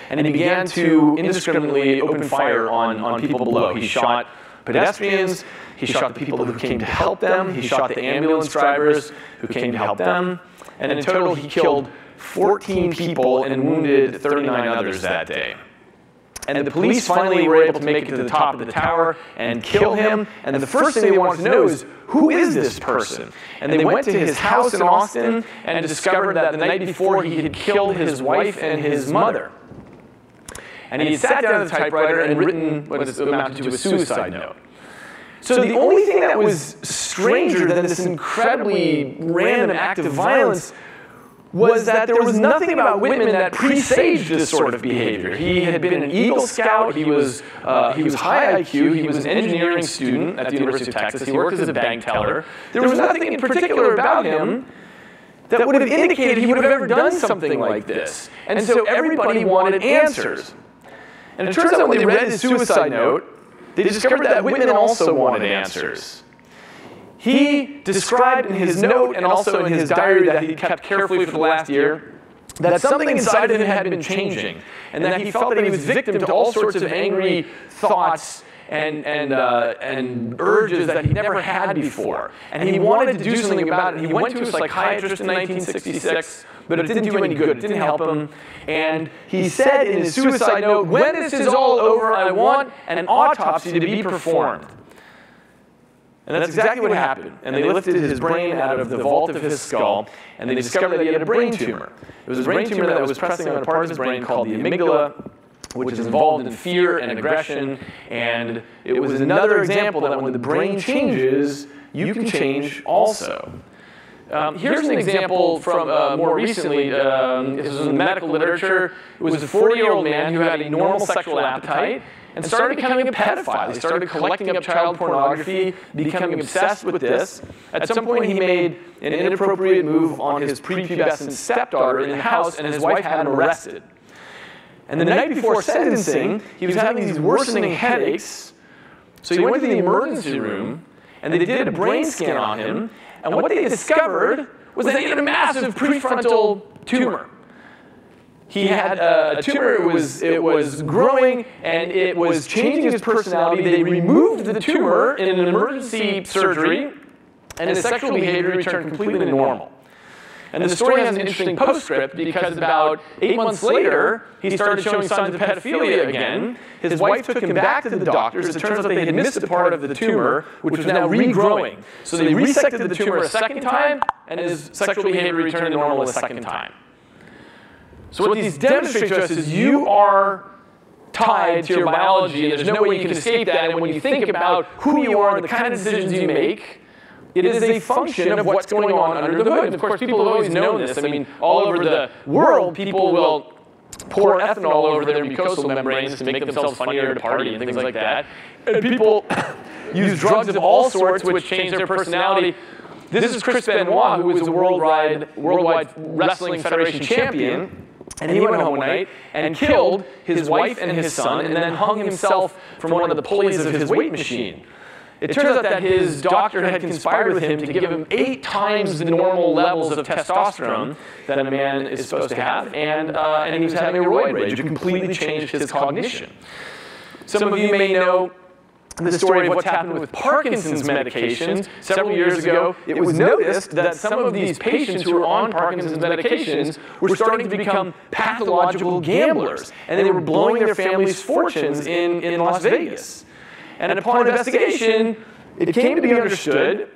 and he began to indiscriminately open fire on people below. He shot pedestrians, he shot the people who came to help them, he shot the ambulance drivers who came to help them, and in total he killed 14 people and wounded 39 others that day. And the police finally were able to make it to the top of the tower and kill him, and the first thing they wanted to know is, who is this person? And they went to his house in Austin and discovered that the night before he had killed his wife and his mother. And he had sat down at the typewriter and written what amounted to a suicide note. So the only thing that was stranger than this incredibly random act of violence was that there was nothing about Whitman that presaged this sort of behavior. He had been an Eagle Scout, he was high IQ, he was an engineering student at the University of Texas, he worked as a bank teller. There was nothing in particular about him that would have indicated he would have ever done something like this. And so everybody wanted answers. And it turns out when they read his suicide note, they discovered that Whitman also wanted answers. He described in his note and also in his diary that he kept carefully for the last year that something inside of him had been changing, and that he felt that he was victim to all sorts of angry thoughts and urges that he never had before. And he wanted to do something about it. He went to a psychiatrist in 1966, but it didn't do any good. It didn't help him. And he said in his suicide note, when this is all over, I want an autopsy to be performed. And that's exactly what happened. And they lifted his brain out of the vault of his skull, and they discovered that he had a brain tumor. It was a brain tumor that was pressing on a part of his brain called the amygdala, which is involved in fear and aggression. And it was another example that when the brain changes, you can change also. Here's an example from more recently. This was in the medical literature. It was a 40-year-old man who had a normal sexual appetite and started becoming a pedophile. He started collecting up child pornography, becoming obsessed with this. At some point, he made an inappropriate move on his prepubescent stepdaughter in the house, and his wife had him arrested. And the night before sentencing, he was having these worsening headaches. So he went to the emergency room, and they did a brain scan on him. And what they discovered was that he had a massive prefrontal tumor. He had a tumor, it was growing, and it was changing his personality. They removed the tumor in an emergency surgery, and his sexual behavior returned completely normal. And the story has an interesting postscript because about 8 months later, he started showing signs of pedophilia again. His wife took him back to the doctors. It turns out they had missed a part of the tumor, which was now regrowing. So they resected the tumor a second time, and his sexual behavior returned to normal a second time. So what these demonstrate to us is you are tied to your biology, and there's no way you can escape that. And when you think about who you are and the kind of decisions you make, it is a function of what's going on under the hood. And of course, people have always known this. I mean, all over the world, people will pour ethanol over their mucosal membranes to make themselves funnier at a party and things like that. And people use drugs of all sorts which change their personality. This is Chris Benoit, who was a worldwide Wrestling Federation champion. And he went home one night and killed his wife and his son and then hung himself from one of the pulleys of his weight machine. It turns out that his doctor had conspired with him to give him 8 times the normal levels of testosterone that a man is supposed to have, and he was having a roid rage. It completely changed his cognition. Some of you may know the story of what's happened with Parkinson's medications. Several years ago, it was noticed that some of these patients who were on Parkinson's medications were starting to become pathological gamblers, and they were blowing their families' fortunes in Las Vegas. And upon investigation, it came to be understood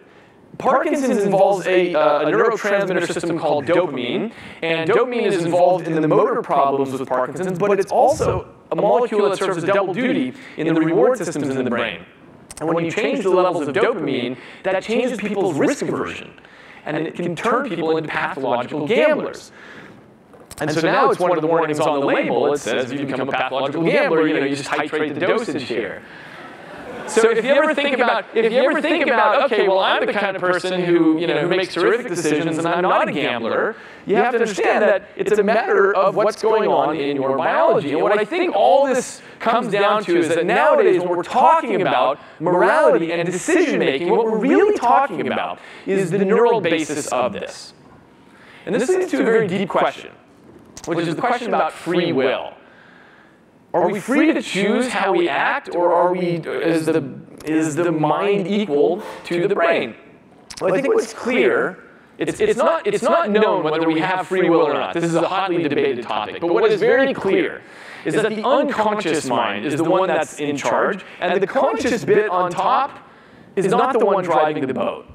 Parkinson's involves a neurotransmitter system called dopamine, and dopamine is involved in the motor problems with Parkinson's, but it's also a molecule that serves a double duty in the reward systems in the brain. And when you change the levels of dopamine, that changes people's risk aversion, and it can turn people into pathological gamblers. And so now it's one of the warnings on the label. It says if you become a pathological gambler, you just titrate the dosage here. So if you ever think about, okay, well, I'm the kind of person who makes terrific decisions, and I'm not a gambler, you have to understand that it's a matter of what's going on in your biology. And what I think all this comes down to is that nowadays, when we're talking about morality and decision making, what we're really talking about is the neural basis of this. And this leads to a very deep question, which is the question about free will. Are we free to choose how we act, or is the mind equal to the brain? Well, I think what's clear, it's not known whether we have free will or not. This is a hotly debated topic. But what is very clear is that the unconscious mind is the one that's in charge, and the conscious bit on top is not the one driving the boat.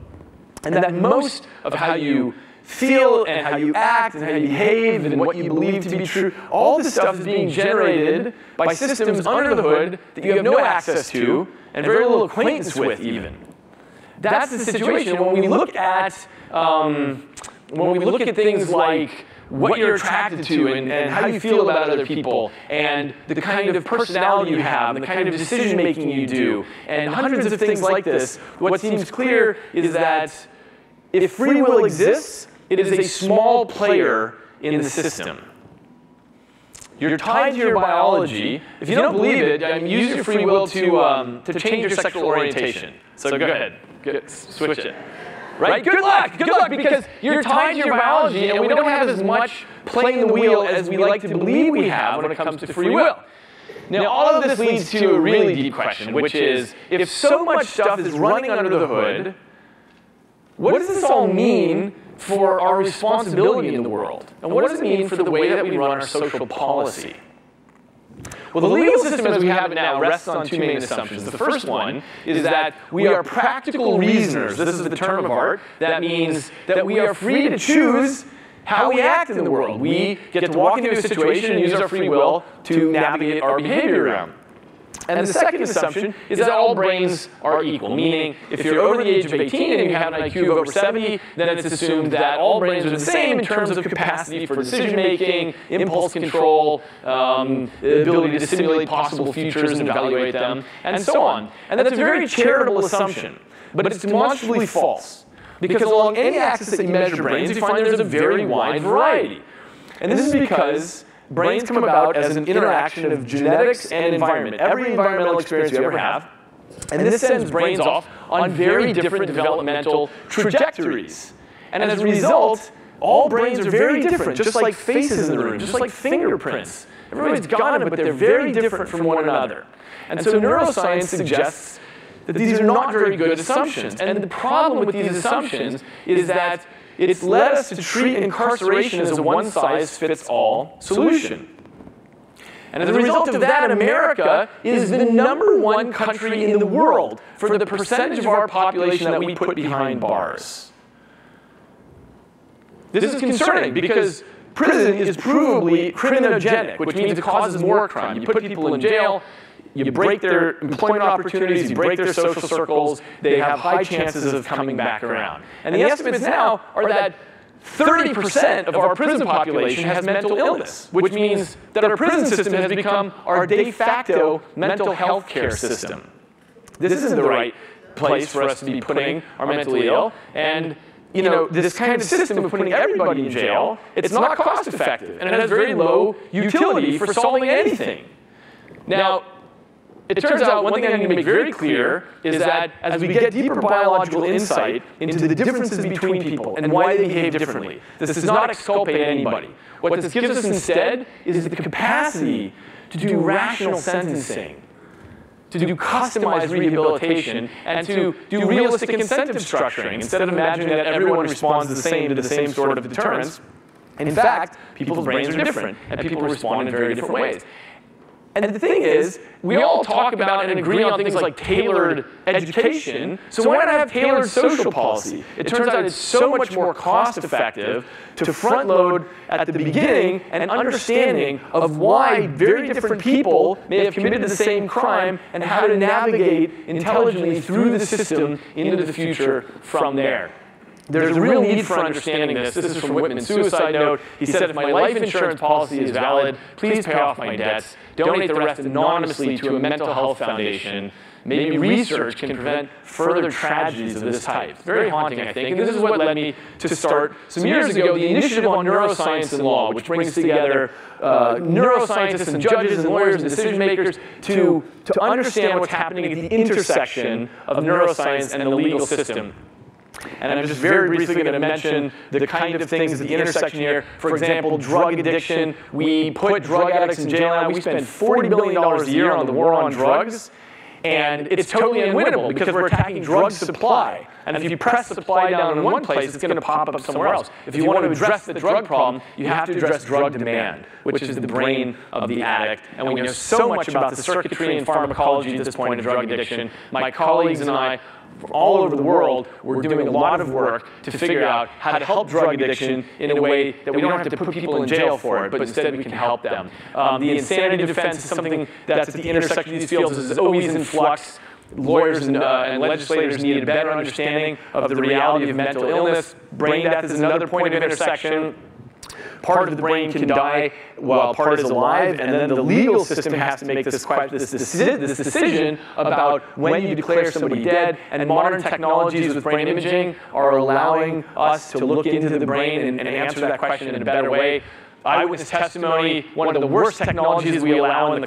And that most of how you feel and how you act and how you behave and what you believe to be true, all this stuff is being generated by systems under the hood that you have no access to and very little acquaintance with even. That's the situation. When we look at things like what you're attracted to and how you feel about other people and the kind of personality you have and the kind of decision making you do and hundreds of things like this, what seems clear is that if free will exists, it is a small player in the system. You're tied to your biology. If you don't believe it, use your free will to change your sexual orientation. So go ahead, switch it. Right? Good luck, because you're tied to your biology, and we don't have as much playing the wheel as we like to believe we have when it comes to free will. Now, all of this leads to a really deep question, which is, if so much stuff is running under the hood, what does this all mean for our responsibility in the world? And what does it mean for the way that we run our social policy? Well, the legal system as we have it now rests on two main assumptions. The first one is that we are practical reasoners. This is the term of art. That means that we are free to choose how we act in the world. We get to walk into a situation and use our free will to navigate our behavior around. And the second assumption is that all brains are equal, meaning if you're over the age of 18 and you have an IQ of over 70, then it's assumed that all brains are the same in terms of capacity for decision-making, impulse control, the ability to simulate possible futures and evaluate them, and so on. And that's a very charitable assumption, but it's demonstrably false. Because along any axis that you measure brains, you find there's a very wide variety. And this is because brains come about as an interaction of genetics and environment. Every environmental experience you ever have. And this sends brains off on very different developmental trajectories. And as a result, all brains are very different, just like faces in the room, just like fingerprints. Everybody's got them, but they're very different from one another. And so neuroscience suggests that these are not very good assumptions. And the problem with these assumptions is that it's led us to treat incarceration as a one-size-fits-all solution. And as a result of that, America is the #1 country in the world for the percentage of our population that we put behind bars. This is concerning because prison is provably criminogenic, which means it causes more crime. You put people in jail, you break their employment opportunities, you break their social circles, they have high chances of coming back around. And the estimates now are that 30% of our prison population has mental illness, which means that our prison system has become our de facto mental health care system. This isn't the right place for us to be putting our mentally ill. And this kind of system of putting everybody in jail, it's not cost effective, and it has very low utility for solving anything. Now, it turns out one thing I need to make very clear is that as we get deeper biological insight into the differences between people and why they behave differently, this does not exculpate anybody. What this gives us instead is the capacity to do rational sentencing, to do customized rehabilitation, and to do realistic incentive structuring instead of imagining that everyone responds the same to the same sort of deterrence. In fact, people's brains are different, and people respond in very different ways. And the thing is, we all talk about and agree on things like tailored education, so why not have tailored social policy? It turns out it's so much more cost effective to front load at the beginning an understanding of why very different people may have committed the same crime and how to navigate intelligently through the system into the future from there. there's a real need for understanding this. This is from Whitman's suicide note. He said, if my life insurance policy is valid, please pay off my debts. Donate the rest anonymously to a mental health foundation. Maybe research can prevent further tragedies of this type. It's very haunting, I think. And this is what led me to start, some years ago, the Initiative on Neuroscience and Law, which brings together neuroscientists and judges and lawyers and decision makers to understand what's happening at the intersection of neuroscience and the legal system. And I'm just very briefly going to mention the kind of things at the intersection here. For example, drug addiction. We put drug addicts in jail now. We spend $40 billion a year on the war on drugs. And it's totally unwinnable because we're attacking drug supply. And if you press supply down in one place, it's going to pop up somewhere else. If you want to address the drug problem, you have to address drug demand, which is the brain of the addict. And we know so much about the circuitry and pharmacology at this point of drug addiction. My colleagues and I, all over the world, we're doing a lot of work to figure out how to help drug addiction in a way that we don't have to put people in jail for it, but instead we can help them. The insanity defense is something that's at the intersection of these fields, is always in flux. Lawyers and legislators need a better understanding of the reality of mental illness. Brain death is another point of intersection. Part of the brain can die while part is alive, and then the legal system has to make this decision about when you declare somebody dead. And modern technologies with brain imaging are allowing us to look into the brain and answer that question in a better way. Eyewitness testimony, one of the worst technologies we allow in the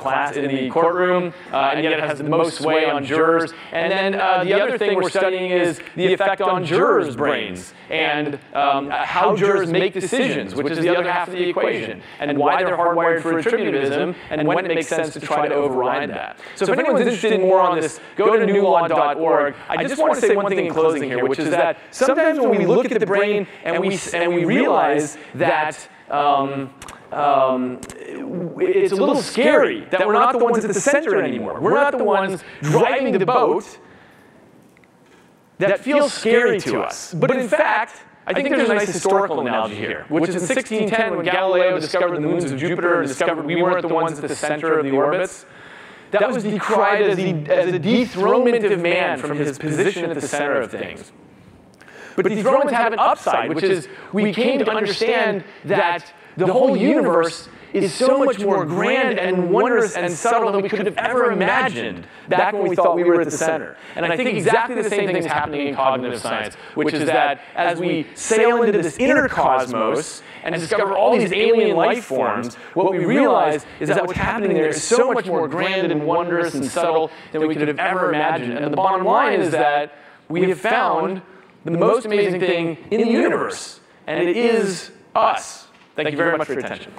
courtroom, and yet it has the most sway on jurors. And then the other thing we're studying is the effect on jurors' brains and how jurors make decisions, which is the other half of the equation, and why they're hardwired for attributivism, and when it makes sense to try to override that. So if anyone's interested in more on this, go to newlaw.org. I just want to say one thing in closing here, which is that sometimes when we look at the brain and we realize that it's a little scary that we're not the ones at the center anymore. We're not the ones driving the boat. That feels scary to us. But in fact, I think there's a nice historical analogy here, which is in 1610 when Galileo discovered the moons of Jupiter and discovered we weren't the ones at the center of the orbits. That was decried as a dethronement of man from his position at the center of things. But dethronements have an upside, which is we came to understand that the whole universe is so much more grand and wondrous and subtle than we could have ever imagined back when we thought we were at the center. And I think exactly the same thing is happening in cognitive science, which is that as we sail into this inner cosmos and discover all these alien life forms, what we realize is that what's happening there is so much more grand and wondrous and subtle than we could have ever imagined. And the bottom line is that we have found the most amazing thing in the universe, and it is us. Thank you very much for your attention.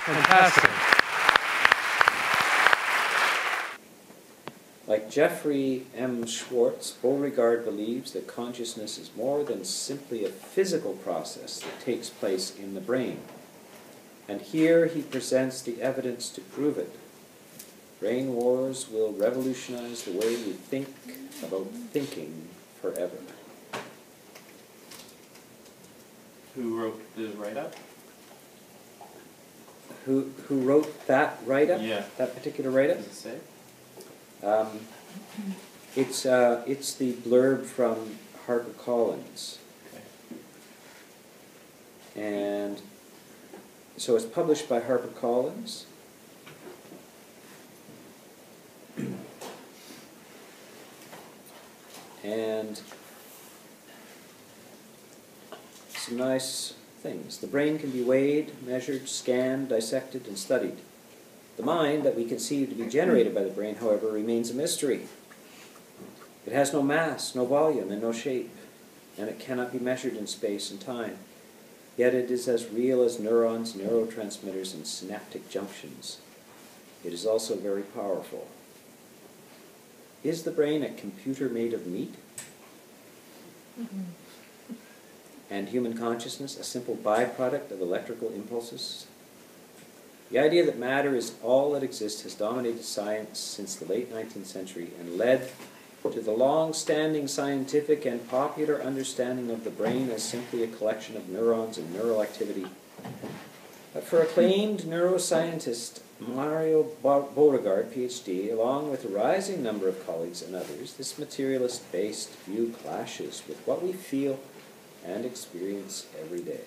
Fantastic. Like Jeffrey M. Schwartz, Beauregard believes that consciousness is more than simply a physical process that takes place in the brain. And here he presents the evidence to prove it. Brain wars will revolutionize the way we think about thinking forever. Who wrote the write-up? Who wrote that write-up? Yeah. That particular write-up? Does it say? It's the blurb from HarperCollins. Okay. And so it's published by HarperCollins. And some nice things. The brain can be weighed, measured, scanned, dissected, and studied. The mind that we conceive to be generated by the brain, however, remains a mystery. It has no mass, no volume, and no shape, and it cannot be measured in space and time. Yet it is as real as neurons, neurotransmitters, and synaptic junctions. It is also very powerful. Is the brain a computer made of meat? Mm-hmm. And human consciousness a simple byproduct of electrical impulses? The idea that matter is all that exists has dominated science since the late 19th century and led to the long-standing scientific and popular understanding of the brain as simply a collection of neurons and neural activity. But for acclaimed neuroscientist Mario Beauregard, PhD, along with a rising number of colleagues and others, this materialist-based view clashes with what we feel and experience every day.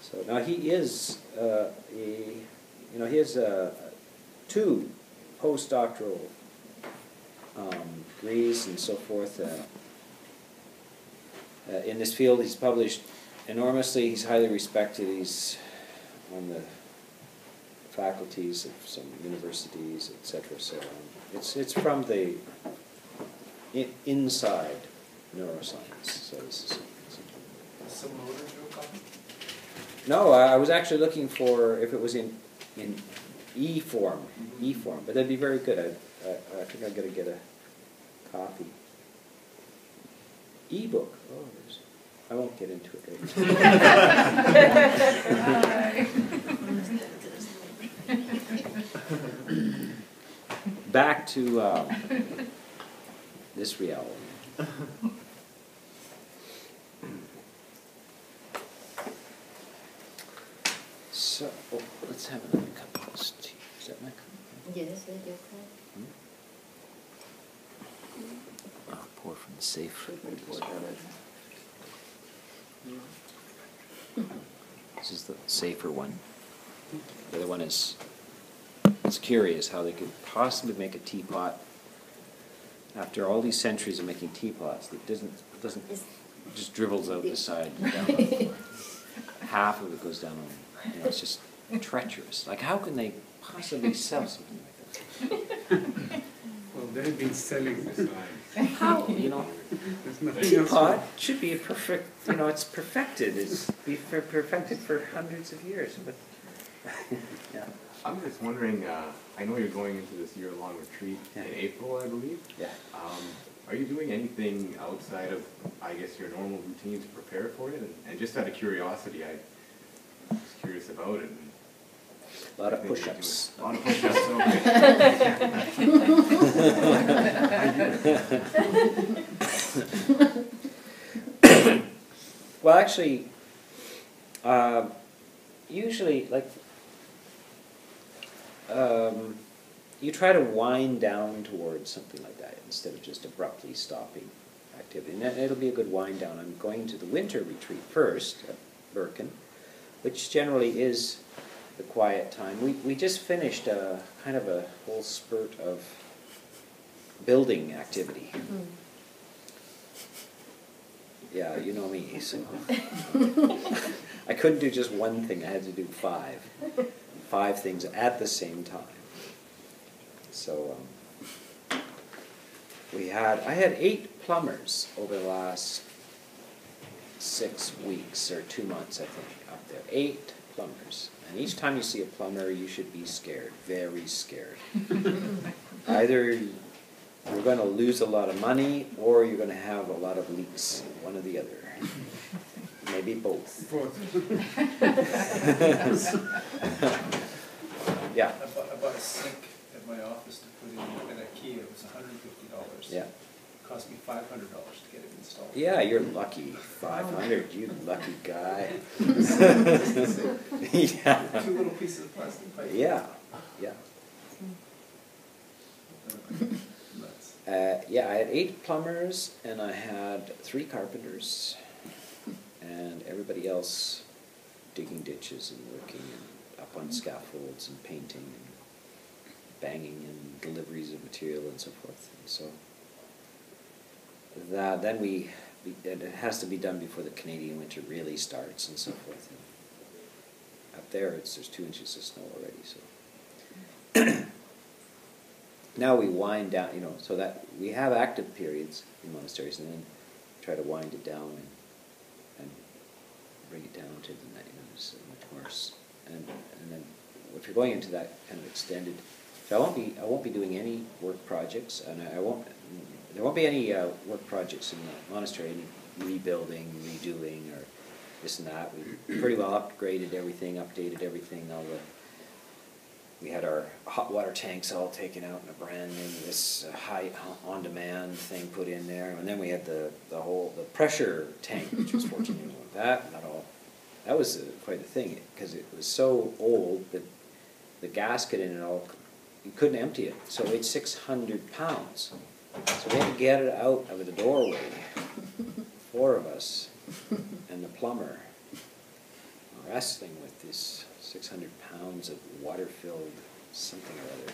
So now he is, he has 2 postdoctoral degrees and so forth. In this field, he's published enormously. He's highly respected. He's on the faculties of some universities, etc. So it's from the inside neuroscience. So this is no, I was actually looking for if it was in E form, but that'd be very good. I think I'm going to get a copy. E-book. Oh, I won't get into it right now. Back to this reality. So, let's have another cup of this tea. Is that my cup? Yes, that's your cup. I'll pour from the safe. This is the safer one. The other one is, it's curious how they could possibly make a teapot after all these centuries of making teapots. It doesn't just dribbles out the side. Half of it goes down on, it's just treacherous. Like, how can they possibly sell something like that? Well, they've been selling the sign. How, teapot should be a perfect, it's perfected. It's been perfected for hundreds of years. But yeah. I'm just wondering, I know you're going into this year-long retreat in April, I believe. Yeah. Are you doing anything outside of, I guess, your normal routine to prepare for it? And just out of curiosity, I was curious about it. A lot of push-ups. A lot of push-ups, okay. Well, actually, usually, like, you try to wind down towards something like that instead of just abruptly stopping activity. And it'll be a good wind down. I'm going to the winter retreat first at Birken, which generally is the quiet time. We just finished kind of a whole spurt of building activity. Yeah, you know me, so I couldn't do just one thing. I had to do 5 things at the same time. So I had 8 plumbers over the last 6 weeks or 2 months, I think, up there. 8 plumbers. And each time you see a plumber, you should be scared, very scared. Either you're going to lose a lot of money or you're going to have a lot of leaks, one or the other. Maybe both. Yeah. I bought a sink at my office to put in IKEA. It was $150. Yeah. It cost me $500 to get it installed. Yeah, you're lucky. 500, you lucky guy. Yeah. 2 little pieces of plastic pipe. Yeah, yeah. Yeah, I had 8 plumbers and I had 3 carpenters and everybody else digging ditches and working and up on scaffolds and painting and banging and deliveries of material and so forth. And so then it has to be done before the Canadian winter really starts and so forth. And up there, there's 2 inches of snow already. So now we wind down, so that we have active periods in monasteries, and then try to wind it down and bring it down to the night. So much worse. And then if you're going into that kind of extended, so I won't be doing any work projects, and there won't be any work projects in the monastery, any rebuilding, redoing, or this and that. We pretty well upgraded everything, updated everything. We had our hot water tanks all taken out and a brand new high on-demand thing put in there, and then we had the pressure tank, which was 14 years old. That not all that was quite a thing, because it was so old that the gasket in it all, you couldn't empty it. So it weighed 600 pounds. So we had to get it out of the doorway, 4 of us, and the plumber, wrestling with this 600 pounds of water-filled something or other.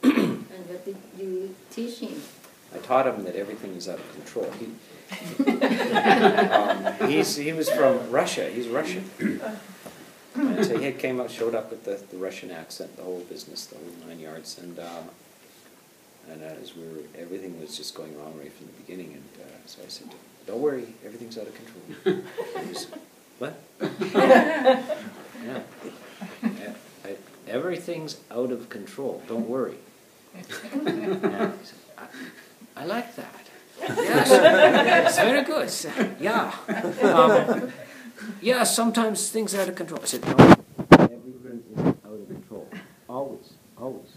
And what did you teach him? I taught him that everything is out of control. He was from Russia. He's Russian. And so he showed up with the Russian accent, the whole business, the whole 9 yards. And as everything was just going wrong right from the beginning. And so I said, "Don't worry, everything's out of control." He was, "What?" Yeah. Everything's out of control. Don't worry. And he said, I like that. Yes, it's very good. Yeah. Yeah, sometimes things are out of control. I said, no, everything is out of control. Always, always.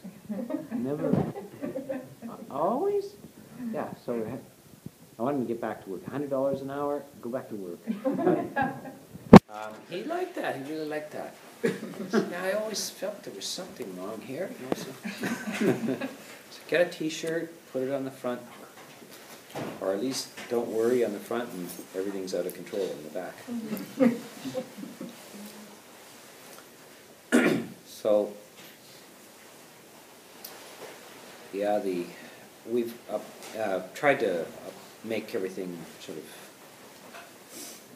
Never. Always? Yeah, so I wanted to get back to work. $100 an hour, go back to work. He liked that. He really liked that. Yeah, I always felt there was something wrong here. You know, so get a T-shirt, put it on the front, or at least don't worry on the front, and everything's out of control in the back. So, yeah, we've tried to make everything sort of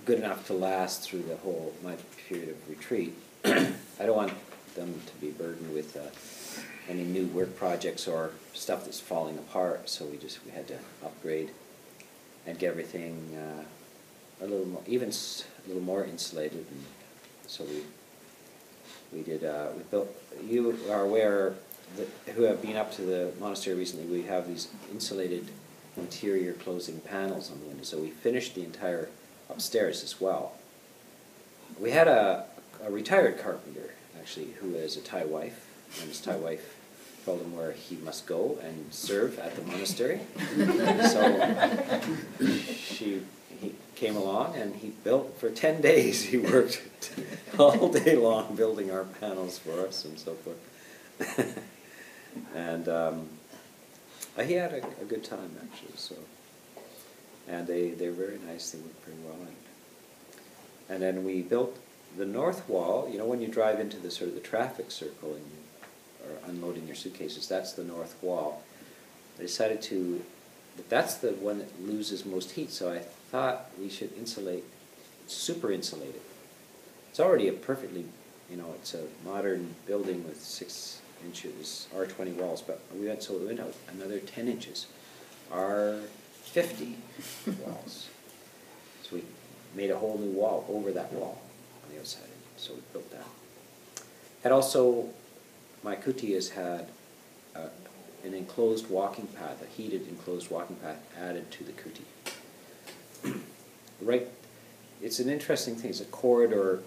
good enough to last through my period of retreat. I don't want them to be burdened with any new work projects or stuff that's falling apart, so we had to upgrade and get everything a little more insulated. And so we built. You are aware that who have been up to the monastery recently, we have these insulated interior closing panels on the windows. So we finished the entire upstairs as well. We had a retired carpenter, actually, who has a Thai wife, and his Thai wife told him where he must go and serve at the monastery. So he came along and he built, for 10 days, he worked all day long building our panels for us and so forth. And he had a good time, actually. So, and they're very nice. They work pretty well. And then we built the north wall. You know, when you drive into the sort of the traffic circle and you are unloading your suitcases, that's the north wall. I decided that's the one that loses most heat. So I thought we should super insulate it. It's already a perfectly, it's a modern building with 6 inches R20 walls, but we went out another 10 inches R50 walls. So we made a whole new wall over that wall on the outside. So we built that. And also, my kuti has had an enclosed walking path, a heated enclosed walking path added to the kuti. Right, it's an interesting thing. It's a corridor,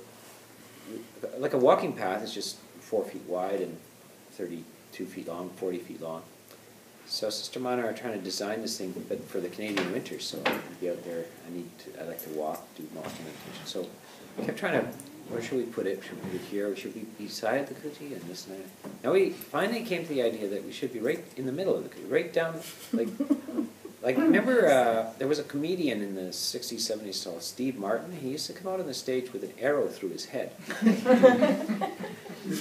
like a walking path is just 4 feet wide and 32 feet long, 40 feet long. So Sister Mana are trying to design this thing, but for the Canadian winter, so I can be out there. I like to walk, do walking meditation. So I kept trying to, where should we put it? Should we put it here? Should we be beside the kuti and this and that? Now we finally came to the idea that we should be right in the middle of the kuti, right down, like remember there was a comedian in the 60s, 70s called Steve Martin. He used to come out on the stage with an arrow through his head.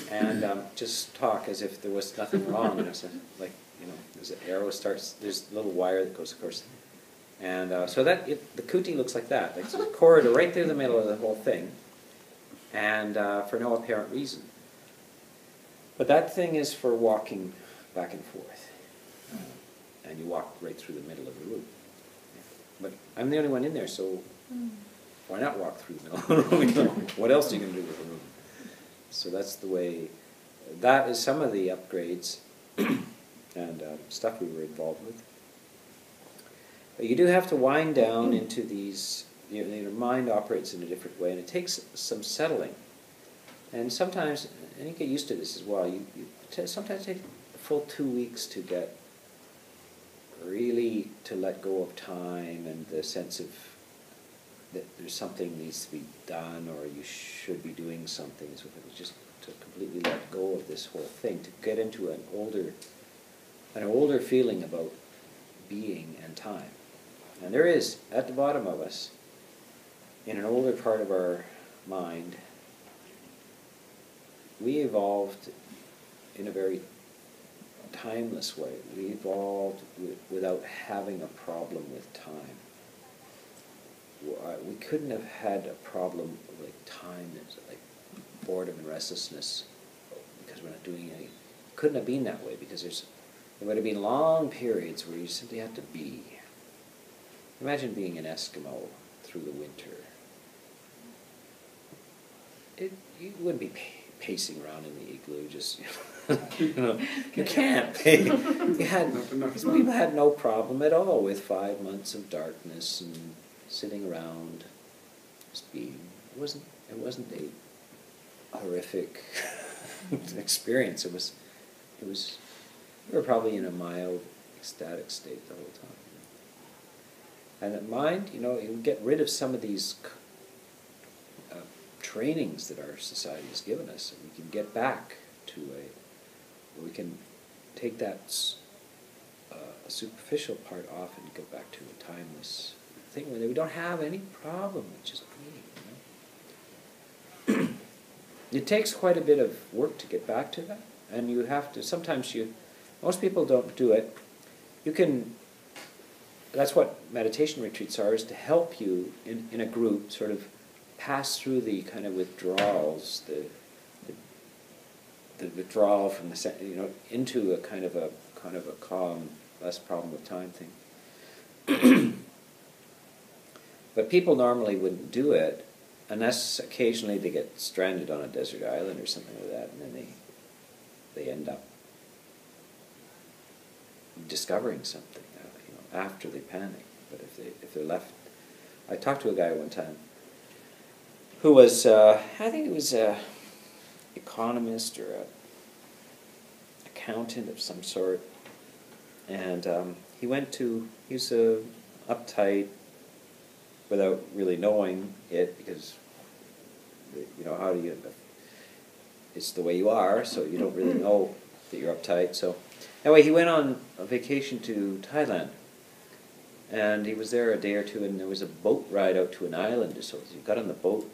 And just talk as if there was nothing wrong. There's an arrow starts, there's a little wire that goes across. And so the kuti looks like that. Like, it's a corridor right there in the middle of the whole thing. And for no apparent reason. But that thing is for walking back and forth. And you walk right through the middle of the room. But I'm the only one in there, so why not walk through the middle of the room? What else are you going to do with the room? So that's the way, that is some of the upgrades and stuff we were involved with. But you do have to wind down into these, your mind operates in a different way, and it takes some settling. And sometimes, and you get used to this as well, sometimes take a full 2 weeks to get really to let go of time and the sense of that there's something needs to be done, or you should be doing something. So it was just to completely let go of this whole thing, to get into an older feeling about being and time. And there is, at the bottom of us, in an older part of our mind, we evolved in a very timeless way. We evolved without having a problem with time. We couldn't have had a problem like time, like boredom and restlessness, because we're not doing anything. It couldn't have been that way, because there would have been long periods where you simply had to be. Imagine being an Eskimo through the winter. You wouldn't be pacing around in the igloo, just, you know, you can't. People had no problem at all with 5 months of darkness and sitting around, just being. It wasn't a horrific experience. It was. We were probably in a mild ecstatic state the whole time. And at mind, you know, you get rid of some of these trainings that our society has given us, and we can get back to we can take that a superficial part off and go back to a timeless thing where we don't have any problem with just being. You know? It takes quite a bit of work to get back to that, and you have to. Sometimes most people don't do it. You can. That's what meditation retreats are: is to help you in a group sort of pass through the kind of withdrawals, the withdrawal from the, you know, into a kind of a calm, less problem with time thing. But people normally wouldn't do it unless occasionally they get stranded on a desert island or something like that, and then they end up discovering something, you know, after they panic. But if they're left, I talked to a guy one time who was, I think he was an economist or an accountant of some sort, and he was uptight without really knowing it, because, you know, it's the way you are, so you don't really know that you're uptight. So anyway, he went on a vacation to Thailand, and he was there a day or two, and there was a boat ride out to an island. So he got on the boat,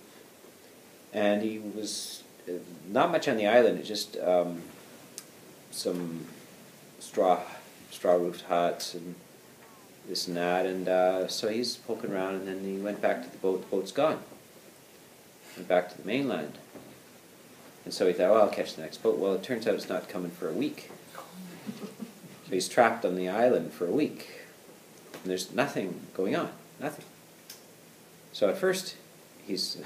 and he was not much on the island, just some straw roofed huts and this and that, and so he's poking around, and then he went back to the boat. The boat's gone. Went back to the mainland, and so he thought, well, I'll catch the next boat. Well, it turns out it's not coming for a week. So he's trapped on the island for a week, and there's nothing going on, nothing. So at first, he's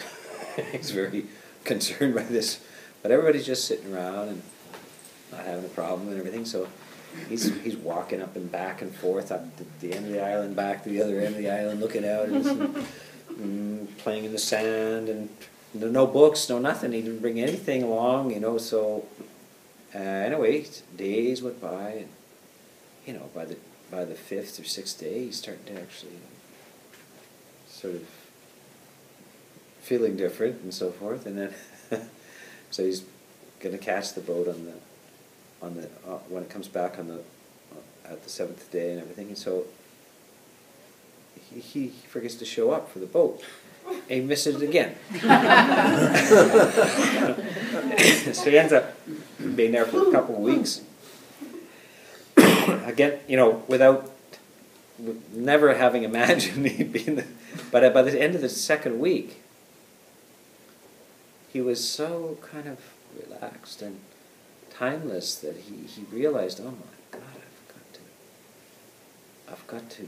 very concerned by this, but everybody's just sitting around and not having a problem and everything. So he's walking up and back and forth, up to the end of the island, back to the other end of the island, looking out and playing in the sand, and no books, no nothing. He didn't bring anything along, you know. So anyway, days went by, and you know, by the 5th or 6th day, he's starting to actually sort of feeling different and so forth, and then so he's going to catch the boat on the when it comes back on the at the 7th day and everything, and so he forgets to show up for the boat, and he misses it again. So he ends up being there for a couple of weeks. Again, you know, never having imagined he'd been there. But by the end of the 2nd week, he was so kind of relaxed and timeless that he realized, oh my God, I've got to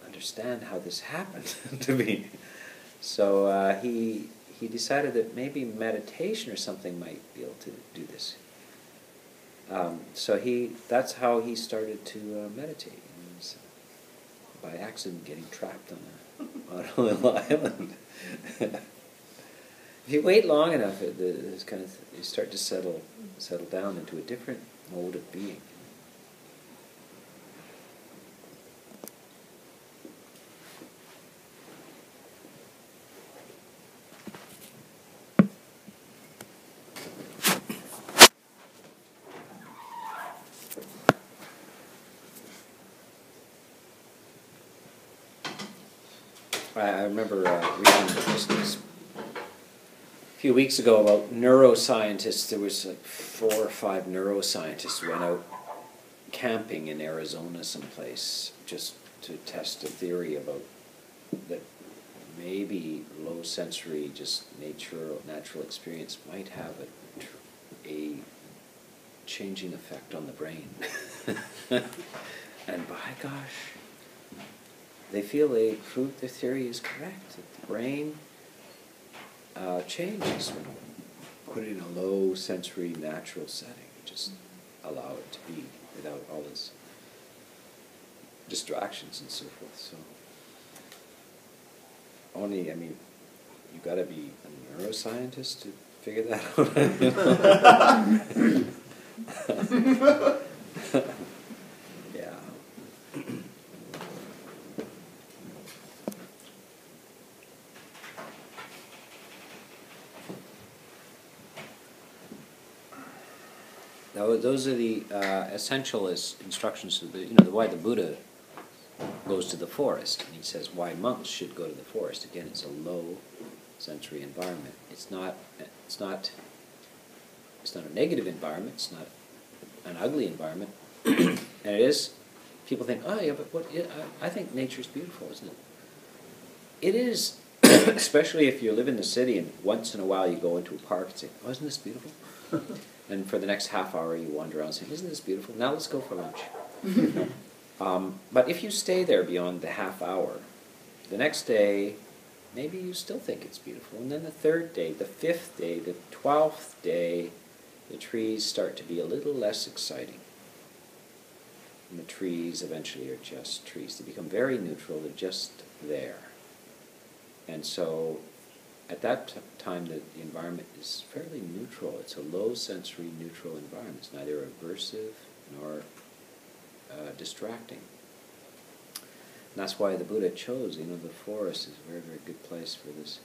understand how this happened to me. So he decided that maybe meditation or something might be able to do this. So that's how he started to meditate. He was, by accident, getting trapped on a little island. If you wait long enough, it's kind of, you start to settle down into a different mode of being. I remember reading this a few weeks ago about neuroscientists. There was like 4 or 5 neuroscientists who went out camping in Arizona someplace just to test a theory about that maybe low sensory, just natural experience might have a changing effect on the brain. And by gosh, they feel they proved their theory is correct, that the brain changes when put it in a low sensory natural setting. Just allow it to be without all this distractions and so forth. So only, I mean, you got to be a neuroscientist to figure that out. Yeah. Now, those are the essentialist instructions of why the Buddha goes to the forest, and he says why monks should go to the forest. Again, it's a low sensory environment. It's not a negative environment. It's not an ugly environment. And it is. People think, oh yeah, but I think nature's beautiful, isn't it? It is, especially if you live in the city and once in a while you go into a park and say, oh, isn't this beautiful? And for the next half hour you wander around saying, isn't this beautiful? Now let's go for lunch. But if you stay there beyond the half hour, the next day, maybe you still think it's beautiful. And then the 3rd day, the 5th day, the 12th day, the trees start to be a little less exciting. And the trees eventually are just trees. They become very neutral. They're just there. And so at that time, the environment is fairly neutral. It's a low sensory neutral environment. It's neither aversive nor distracting. And that's why the Buddha chose, the forest is a very, very good place for this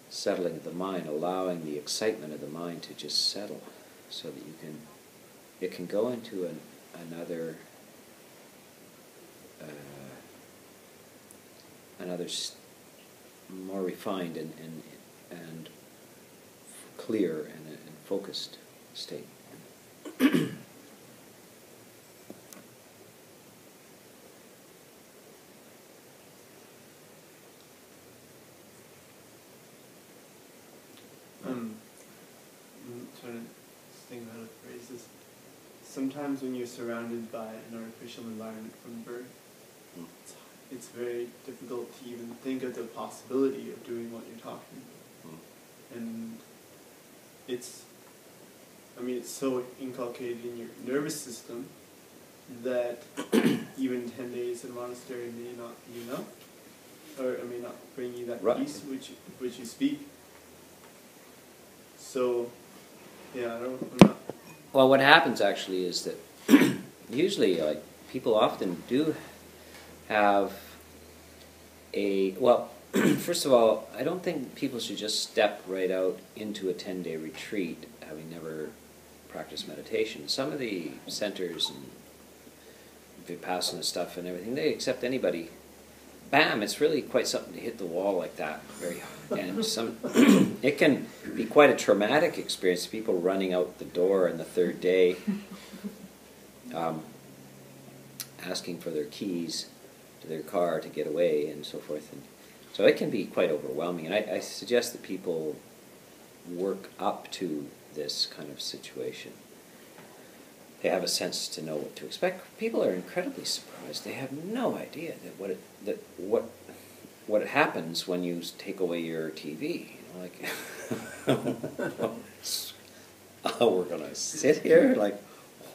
settling of the mind, allowing the excitement of the mind to just settle so that it can go into another more refined and clear and focused state. I'm trying to think how to phrase this. Sometimes when you're surrounded by an artificial environment from birth, it's very difficult to even think of the possibility of doing what you're talking about. And it's so inculcated in your nervous system that even 10 days in a monastery may not be enough, or it may not bring you that peace which you speak. So, yeah, I'm not... Well, what happens actually is that usually, people often do have first of all, I don't think people should just step right out into a 10-day retreat having never practiced meditation. Some of the centers and Vipassana stuff and everything, they accept anybody. Bam, it's really quite something to hit the wall like that very hard. And it can be quite a traumatic experience, people running out the door on the 3rd day, asking for their keys to their car to get away and so forth. And so it can be quite overwhelming. And I suggest that people work up to this kind of situation. They have a sense to know what to expect. People are incredibly surprised. They have no idea that what happens when you take away your TV. We're gonna sit here like,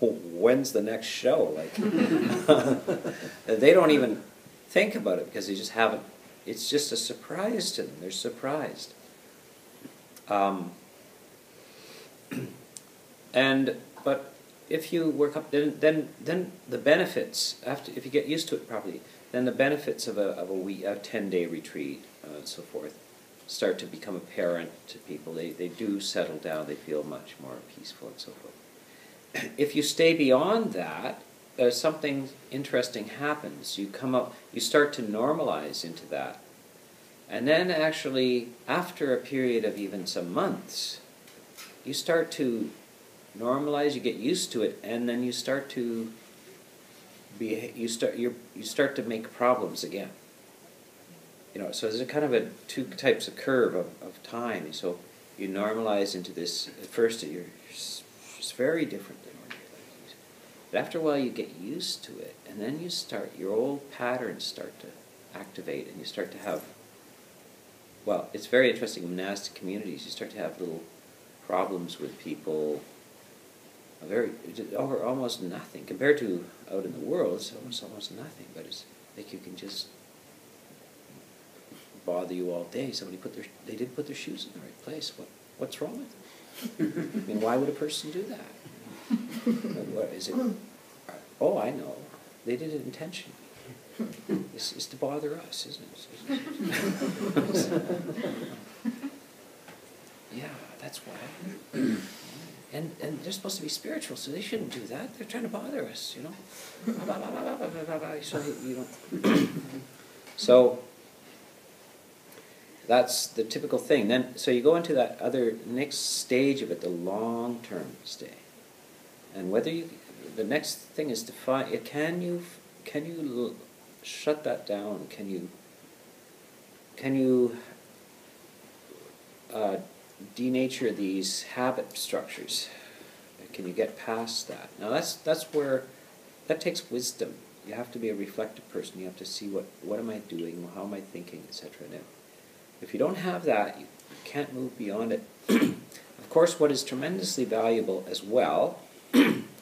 when's the next show? They don't even think about it because they just haven't. It's just a surprise to them. They're surprised. But if you work up, then the benefits, if you get used to it properly, then the benefits of a 10-day retreat and so forth start to become apparent to people. They do settle down. They feel much more peaceful and so forth. If you stay beyond that, something interesting happens. You start to normalize into that. And then actually, after a period of even some months, you start to normalize, you get used to it, and then you start to you start to make problems again. You know, so there's a kind of two types of curve of time. So you normalize into this. At first, it's very different than ordinary life. But after a while, you get used to it, and then your old patterns start to activate, and you start to have. Well, it's very interesting in monastic communities. You start to have little problems with people. Over almost nothing compared to out in the world. It's almost nothing, but it's like you can just bother you all day. They didn't put their shoes in the right place. What's wrong with them? I mean, why would a person do that? What is it? Oh, I know. They did it intentionally. This is to bother us, isn't it? Yeah, that's why. And they're supposed to be spiritual, so they shouldn't do that. They're trying to bother us, you know. So you don't. So that's the typical thing. Then, so you go into that other next stage of it, the long-term stay, and the next thing is to find. Can you shut that down? Can you denature these habit structures? Can you get past that? Now that's where that takes wisdom. You have to be a reflective person. You have to see what am I doing, how am I thinking, etc. Now, if you don't have that, you can't move beyond it. Of course, what is tremendously valuable as well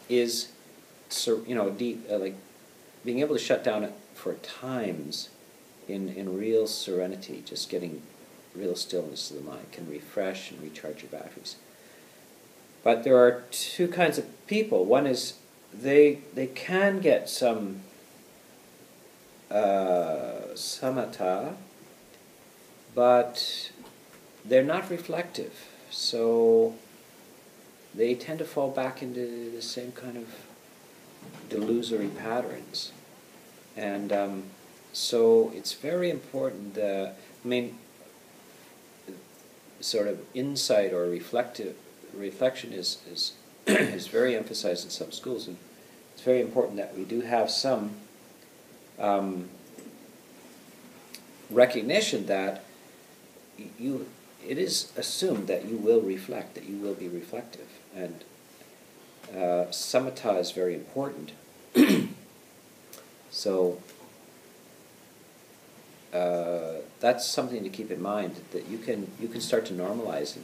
is, like being able to shut down for times in real serenity, just getting real stillness of the mind can refresh and recharge your batteries. But there are two kinds of people. One is they can get some samatha, but they're not reflective. So they tend to fall back into the same kind of delusory patterns. And so it's very important that, sort of insight or reflection is is very emphasized in some schools, and it's very important that we do have some recognition that it is assumed that you will reflect, that you will be reflective, and samatha is very important. So that's something to keep in mind, that you can start to normalize,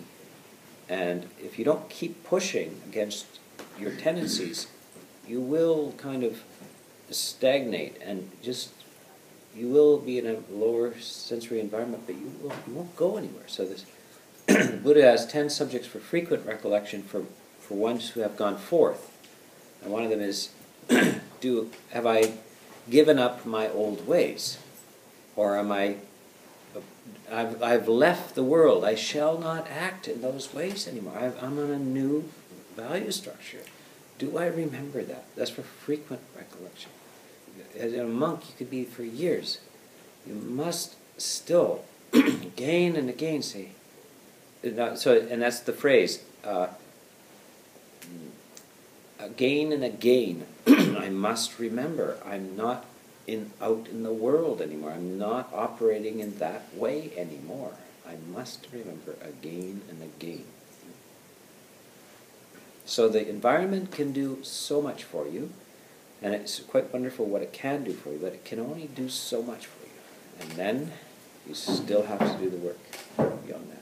and if you don't keep pushing against your tendencies, you will kind of stagnate, and you will be in a lower sensory environment, but you won't go anywhere. So this Buddha has 10 subjects for frequent recollection for ones who have gone forth, and one of them is, have I given up my old ways? Or I've left the world. I shall not act in those ways anymore. I'm on a new value structure. Do I remember that? That's for frequent recollection. As a monk, you could be for years. You must still, again and again, say. And that's the phrase. Again and again, I must remember. I'm not out in the world anymore. I'm not operating in that way anymore. I must remember again and again. So the environment can do so much for you, and it's quite wonderful what it can do for you, but it can only do so much for you. And then you still have to do the work beyond that.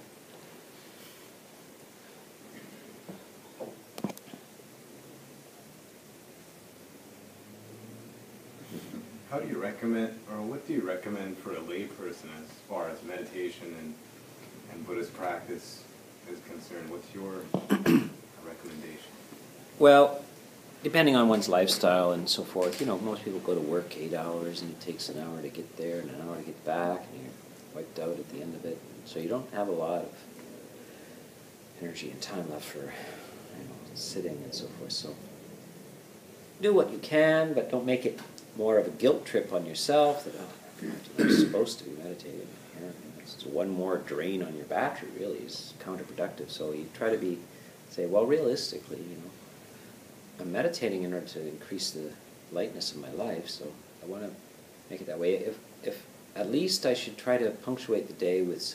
How do you recommend, or what do you recommend for a layperson as far as meditation and Buddhist practice is concerned? What's your recommendation? Well, depending on one's lifestyle and so forth, most people go to work 8 hours, and it takes an hour to get there and an hour to get back, and you're wiped out at the end of it. So you don't have a lot of energy and time left for sitting and so forth. So do what you can, but don't make it more of a guilt trip on yourself that, I'm supposed to be meditating. It's one more drain on your battery, really, is counterproductive. So you try to say, well, realistically, you know, I'm meditating in order to increase the lightness of my life, so I want to make it that way. If at least I should try to punctuate the day with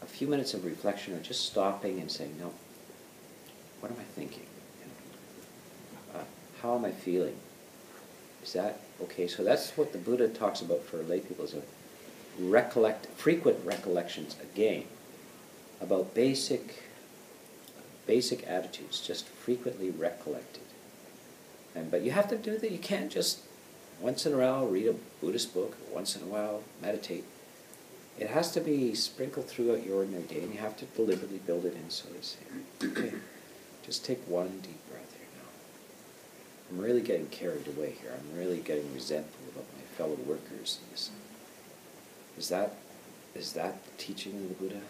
a few minutes of reflection, or just stopping and saying, no, what am I thinking? You know, how am I feeling? Is that okay? So that's what the Buddha talks about for lay people, is frequent recollections again about basic attitudes, just frequently recollected. But you have to do that. You can't just once in a while read a Buddhist book, or once in a while meditate. It has to be sprinkled throughout your ordinary day, and you have to deliberately build it in, so to say. Okay, just take one deep breath here now. I'm really getting carried away here. I'm really getting resentful about my fellow workers. Is that the teaching of the Buddha?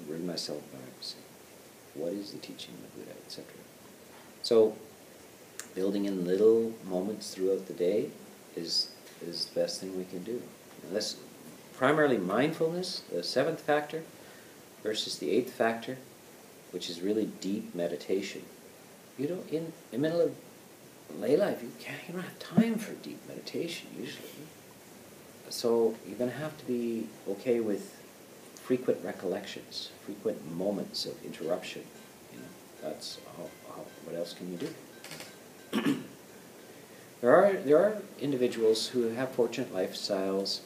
Bring myself back. What is the teaching of the Buddha, etc. So, building in little moments throughout the day is the best thing we can do. And that's primarily mindfulness, the 7th factor, versus the 8th factor, which is really deep meditation. You don't, in the middle of lay life, you don't have time for deep meditation usually. So you're going to have to be okay with frequent recollections, frequent moments of interruption. You know, that's what else can you do? There are individuals who have fortunate lifestyles.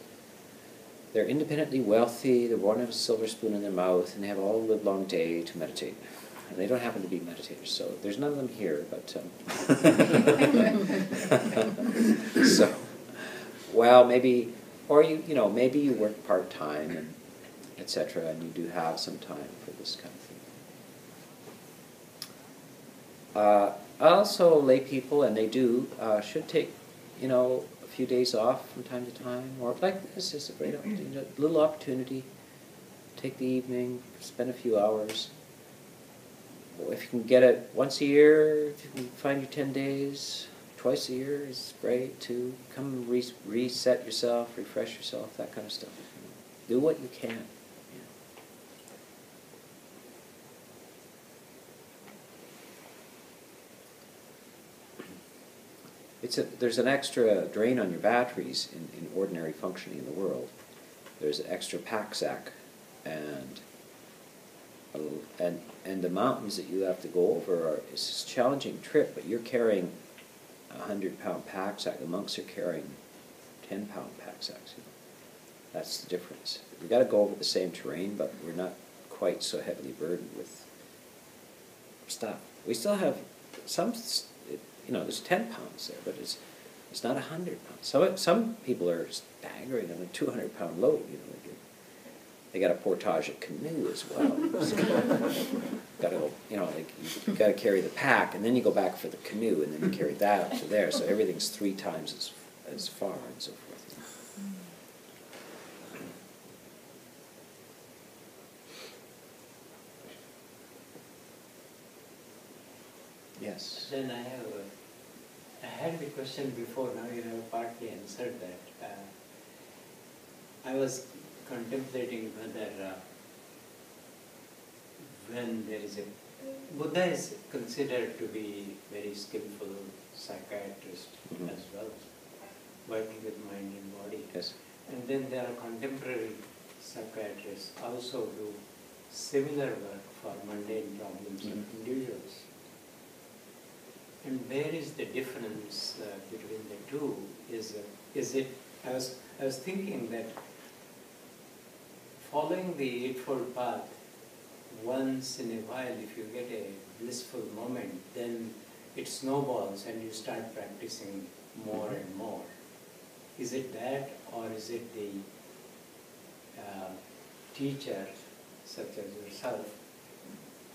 They're independently wealthy. They're born with a silver spoon in their mouth, and they have all the livelong day to meditate. And they don't happen to be meditators, so there's none of them here. But so, well, maybe, or maybe you work part time and etc., and you do have some time for this kind of thing. Also, lay people, and they do, should take, a few days off from time to time, or like this is a great opportunity, a little opportunity. Take the evening, spend a few hours. If you can get it once a year, if you can find your 10 days, twice a year is great too. Come reset yourself, refresh yourself, that kind of stuff. Do what you can. There's an extra drain on your batteries in ordinary functioning in the world. There's an extra pack sack, and the mountains that you have to go over it's a challenging trip, but you're carrying a 100-pound pack sack. The monks are carrying 10-pound pack sacks. That's the difference. We've got to go over the same terrain, but we're not quite so heavily burdened with stuff. We still have some. There's 10 pounds there, but it's not 100 pounds. Some people are staggering on a 200-pound load. They got a portage a canoe as well. Got to you got to carry the pack, and then you go back for the canoe, and then you carry that up to there. So everything's 3 times as far, and so forth. Yes. Then I had the question before, now you have partly answered that. I was contemplating whether when there is Buddha is considered to be very skillful psychiatrist as well, working with mind and body. Yes. And then there are contemporary psychiatrists also do similar work for mundane problems of individuals. And where is the difference between the two? Is it? I was thinking that following the Eightfold Path, once in a while, if you get a blissful moment, then it snowballs and you start practicing more and more. Is it that, or is it the teacher, such as yourself,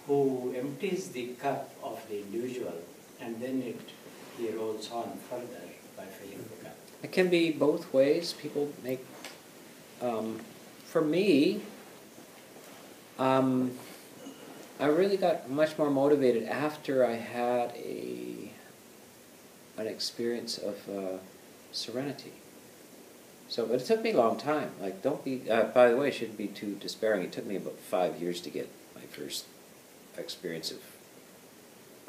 who empties the cup of the individual, and then he rolls on further by filling the cup? It can be both ways. People make, for me, I really got much more motivated after I had an experience of serenity. So, but it took me a long time. Like, don't be, by the way, shouldn't be too despairing. It took me about 5 years to get my first experience of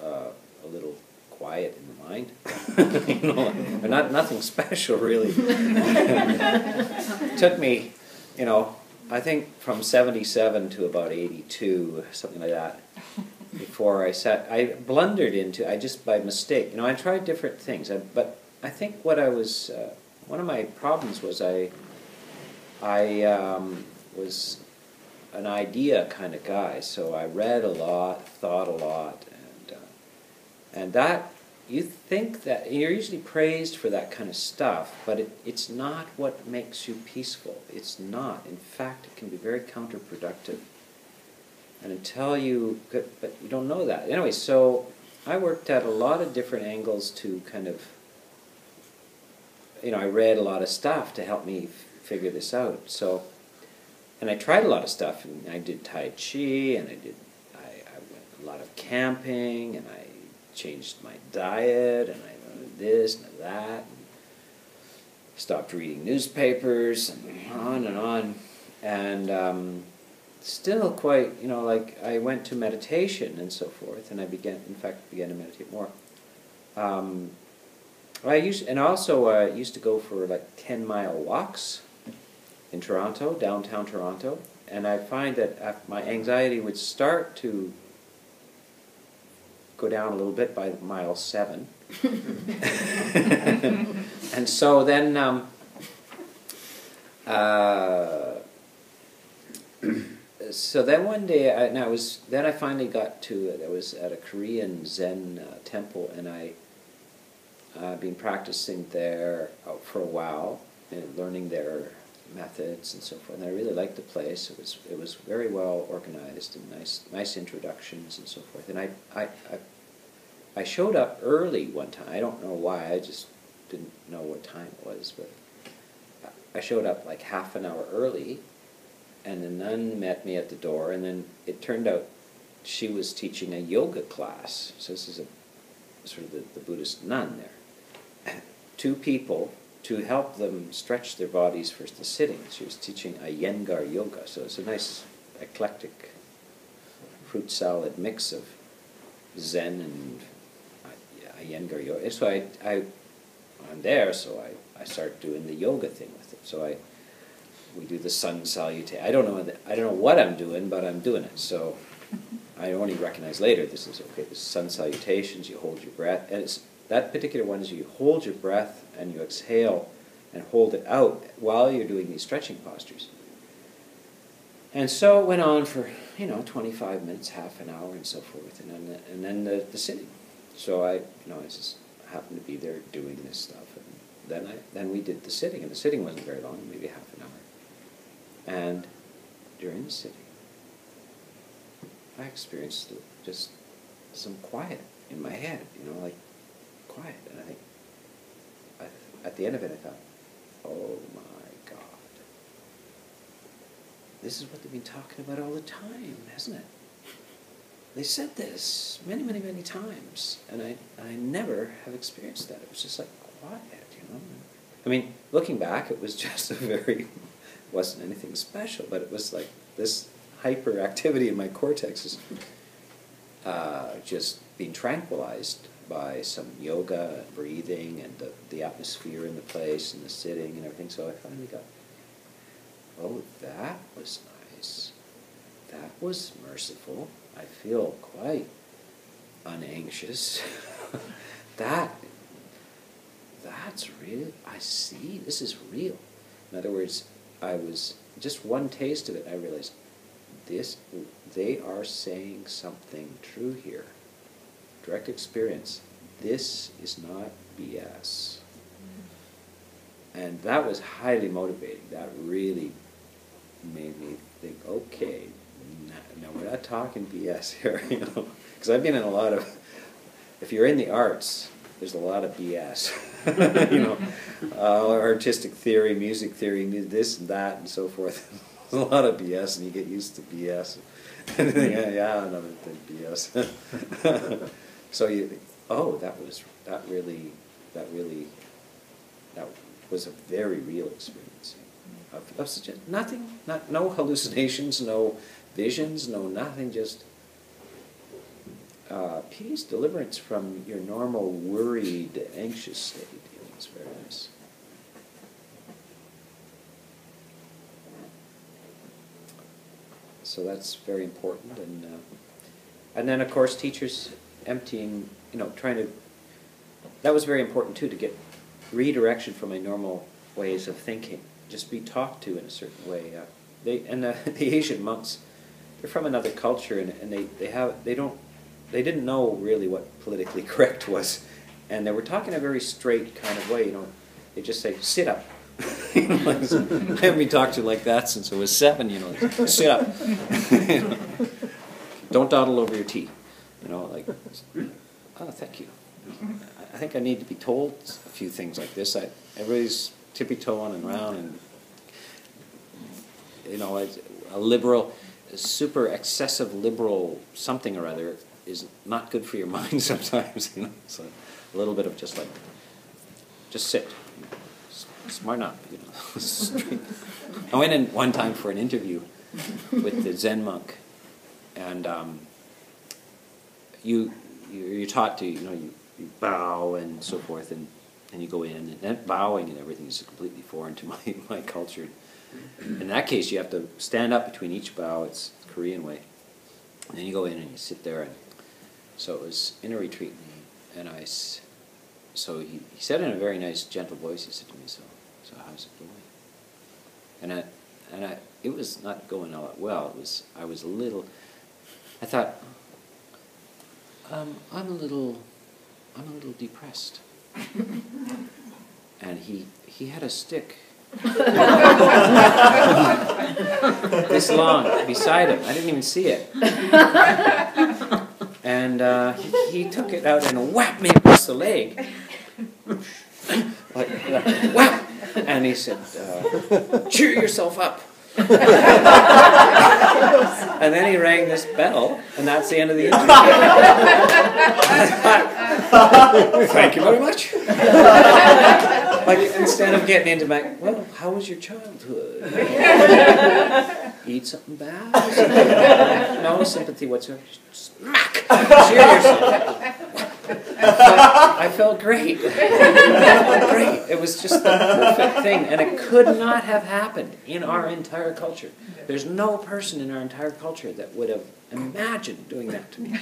a little quiet in the mind. You know, nothing special, really. It took me, you know, I think from 77 to about 82, something like that, before I blundered into, just by mistake, you know, I tried different things, but I think what I was, one of my problems was I was an idea kind of guy, so I read a lot, thought a lot, and that, you think that, you're usually praised for that kind of stuff, but it's not what makes you peaceful. It's not. In fact, it can be very counterproductive. And until you, but you don't know that. Anyway, so I worked at a lot of different angles to kind of, you know, I read a lot of stuff to help me figure this out. So, and I tried a lot of stuff, and I did Tai Chi, and I went a lot of camping, and I changed my diet, and I learned this and that, and stopped reading newspapers, and on, and still quite, you know, like I went to meditation and so forth, and I began to meditate more. I used to go for like 10-mile walks in Toronto, downtown Toronto, and I find that my anxiety would start to go down a little bit by mile 7. And so then one day, I finally got to, I was at a Korean Zen temple, and I've been practicing there for a while, and learning their methods and so forth. And I really liked the place. It was very well organized and nice introductions and so forth. And I showed up early one time. I don't know why. I just didn't know what time it was, but I showed up like half an hour early, and the nun met me at the door, and then it turned out she was teaching a yoga class. So this is sort of the Buddhist nun there. 2 people to help them stretch their bodies for the sitting. She was teaching Iyengar yoga, so it's a nice eclectic fruit salad mix of Zen and Iyengar yoga. So I'm there, so I start doing the yoga thing with them. So we do the sun salutation. I don't know what I'm doing, but I'm doing it. So I only recognize later this is okay. The sun salutations. You hold your breath, and that particular one is you hold your breath and you exhale and hold it out while you're doing these stretching postures. And so it went on for 25 minutes, half an hour, and so forth, and then the sitting. So I just happened to be there doing this stuff, and then we did the sitting, and the sitting wasn't very long, maybe half an hour. And during the sitting, I experienced just some quiet in my head, like quiet, and I think at the end of it, I thought, oh my God, this is what they've been talking about all the time, hasn't it? They said this many, many, many times, and I never have experienced that. It was just like quiet, I mean, looking back, it was just wasn't anything special, but it was like this hyperactivity in my cortex is just being tranquilized by some yoga and breathing and the atmosphere in the place and the sitting and everything. So I finally got, oh, that was nice. That was merciful. I feel quite unanxious. That's real. I see. This is real. In other words, I was just one taste of it. I realized they are saying something true here. Direct experience. This is not BS. And that was highly motivating. That really made me think, okay, now we're not talking BS here, Because I've been in a lot of, if you're in the arts, there's a lot of BS. Artistic theory, music theory, this and that and so forth. There's a lot of BS, and you get used to BS. And think, yeah, another thing, BS. So you think, oh, that was a very real experience of such nothing, no hallucinations, no visions, no nothing, just peace, deliverance from your normal worried, anxious state. It's very nice. So that's very important, and then of course teachers emptying, trying to. That was very important too, to get redirection from my normal ways of thinking. Just be talked to in a certain way. The Asian monks, they're from another culture, and they didn't know really what politically correct was, and they were talking a very straight kind of way. They just say, "Sit up." I haven't been talked to like that since I was 7. Sit up. Don't dawdle over your tea. Oh, thank you. I think I need to be told a few things like this. Everybody's tippy-toeing and around, and a liberal, a super excessive liberal something or other is not good for your mind sometimes. So a little bit of just sit. Smarten up, I went in one time for an interview with the Zen monk, and you're taught to, you bow and so forth, and you go in, and that bowing and everything is completely foreign to my culture. In that case, you have to stand up between each bow. It's the Korean way, and then you go in and you sit there, and so it was in a retreat, and so he said in a very nice, gentle voice, he said to me, so how's it going? And it was not going all that well. I was a little. I thought, I'm a little depressed. And he had a stick this long beside him. I didn't even see it. And he took it out and whacked me across the leg. Like whap! And he said, cheer yourself up. And then he rang this bell, and that's the end of the interview. Thank you very much. Instead of getting into well, how was your childhood? Eat something bad? No sympathy whatsoever. Smack! Cheer yourself. I felt great. Great. It was just the perfect thing, and it could not have happened in our entire culture. There's no person in our entire culture that would have imagined doing that to me.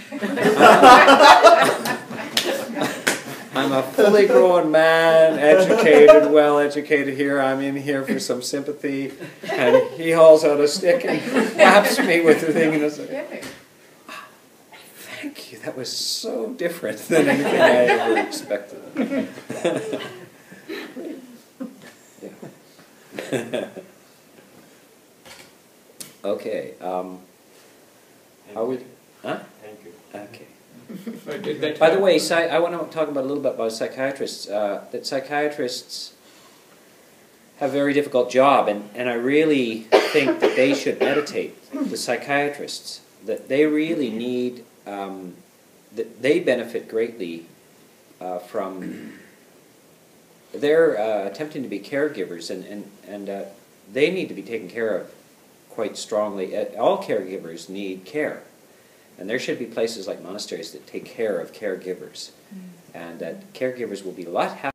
I'm a fully grown man, educated, well-educated here. I'm in here for some sympathy, and he hauls out a stick and slaps me with the thing, and it's like, thank you. That was so different than anything I ever expected. Okay. How would? Huh? Thank you. Okay. By the way, I want to talk about a little bit about psychiatrists. That psychiatrists have a very difficult job, and I really think that they should meditate. The psychiatrists, that they really need. That they benefit greatly from. They're attempting to be caregivers, and they need to be taken care of quite strongly. All caregivers need care, and there should be places like monasteries that take care of caregivers, and that caregivers will be a lot happier.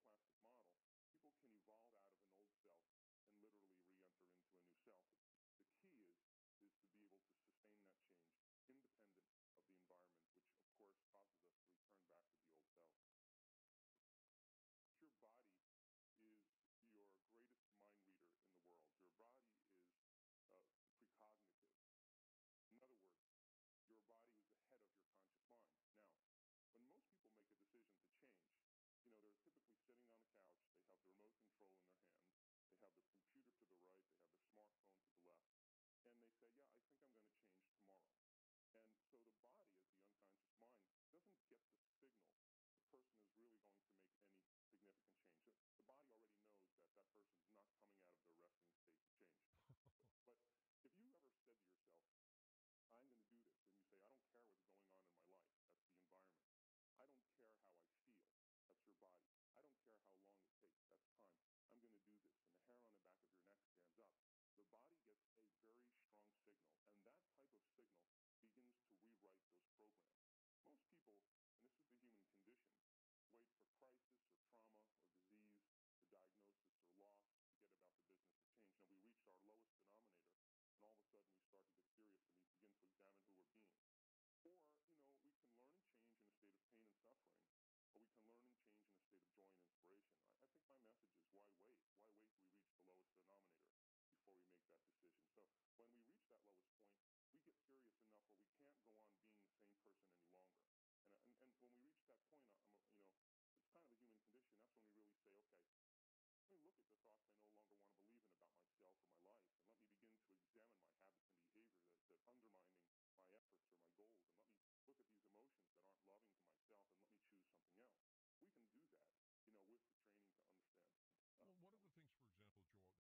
plastic model, people can evolve out of an old self and literally re-enter into a new self. The key is to be able to sustain that change independent of the environment, which of course causes us to return back to the old self. Your body is your greatest mind reader in the world. Your body is precognitive. In other words, your body is the head of your conscious mind. Now, when most people make a decision to change, they're typically sitting on a couch, they have the remote control in their hand, they have the computer to the right, they have the smartphone to the left, and they say, yeah, I think I'm going to change tomorrow. And so the body, as the unconscious mind, doesn't get the signal the person is really going to make any significant change. The body already knows that that person's not coming out of their resting state to change. But if you ever said to yourself, I'm going to do this, and you say, I don't care what's going on in my life, that's the environment. I don't care how I feel, that's your body. I don't care how long it takes, that's time. I'm going to do this, and the hair on the back of your neck stands up. The body gets a very strong signal, and that type of signal begins to rewrite those programs. Most people, and this is the human condition, wait for crisis or trauma or disease, the diagnosis or loss to get about the business of change. Now, we reach our lowest denominator, and all of a sudden we start to get serious and we begin to examine who we're being. Or, we can learn and change in a state of pain and suffering, or we can learn and change in a state of joy and inspiration. I think my message is, why wait? Why wait till we reach the lowest denominator before we make that decision? So when we reach that lowest point, we get serious enough where we can't go on being the same person any longer. And when we reach that point, I'm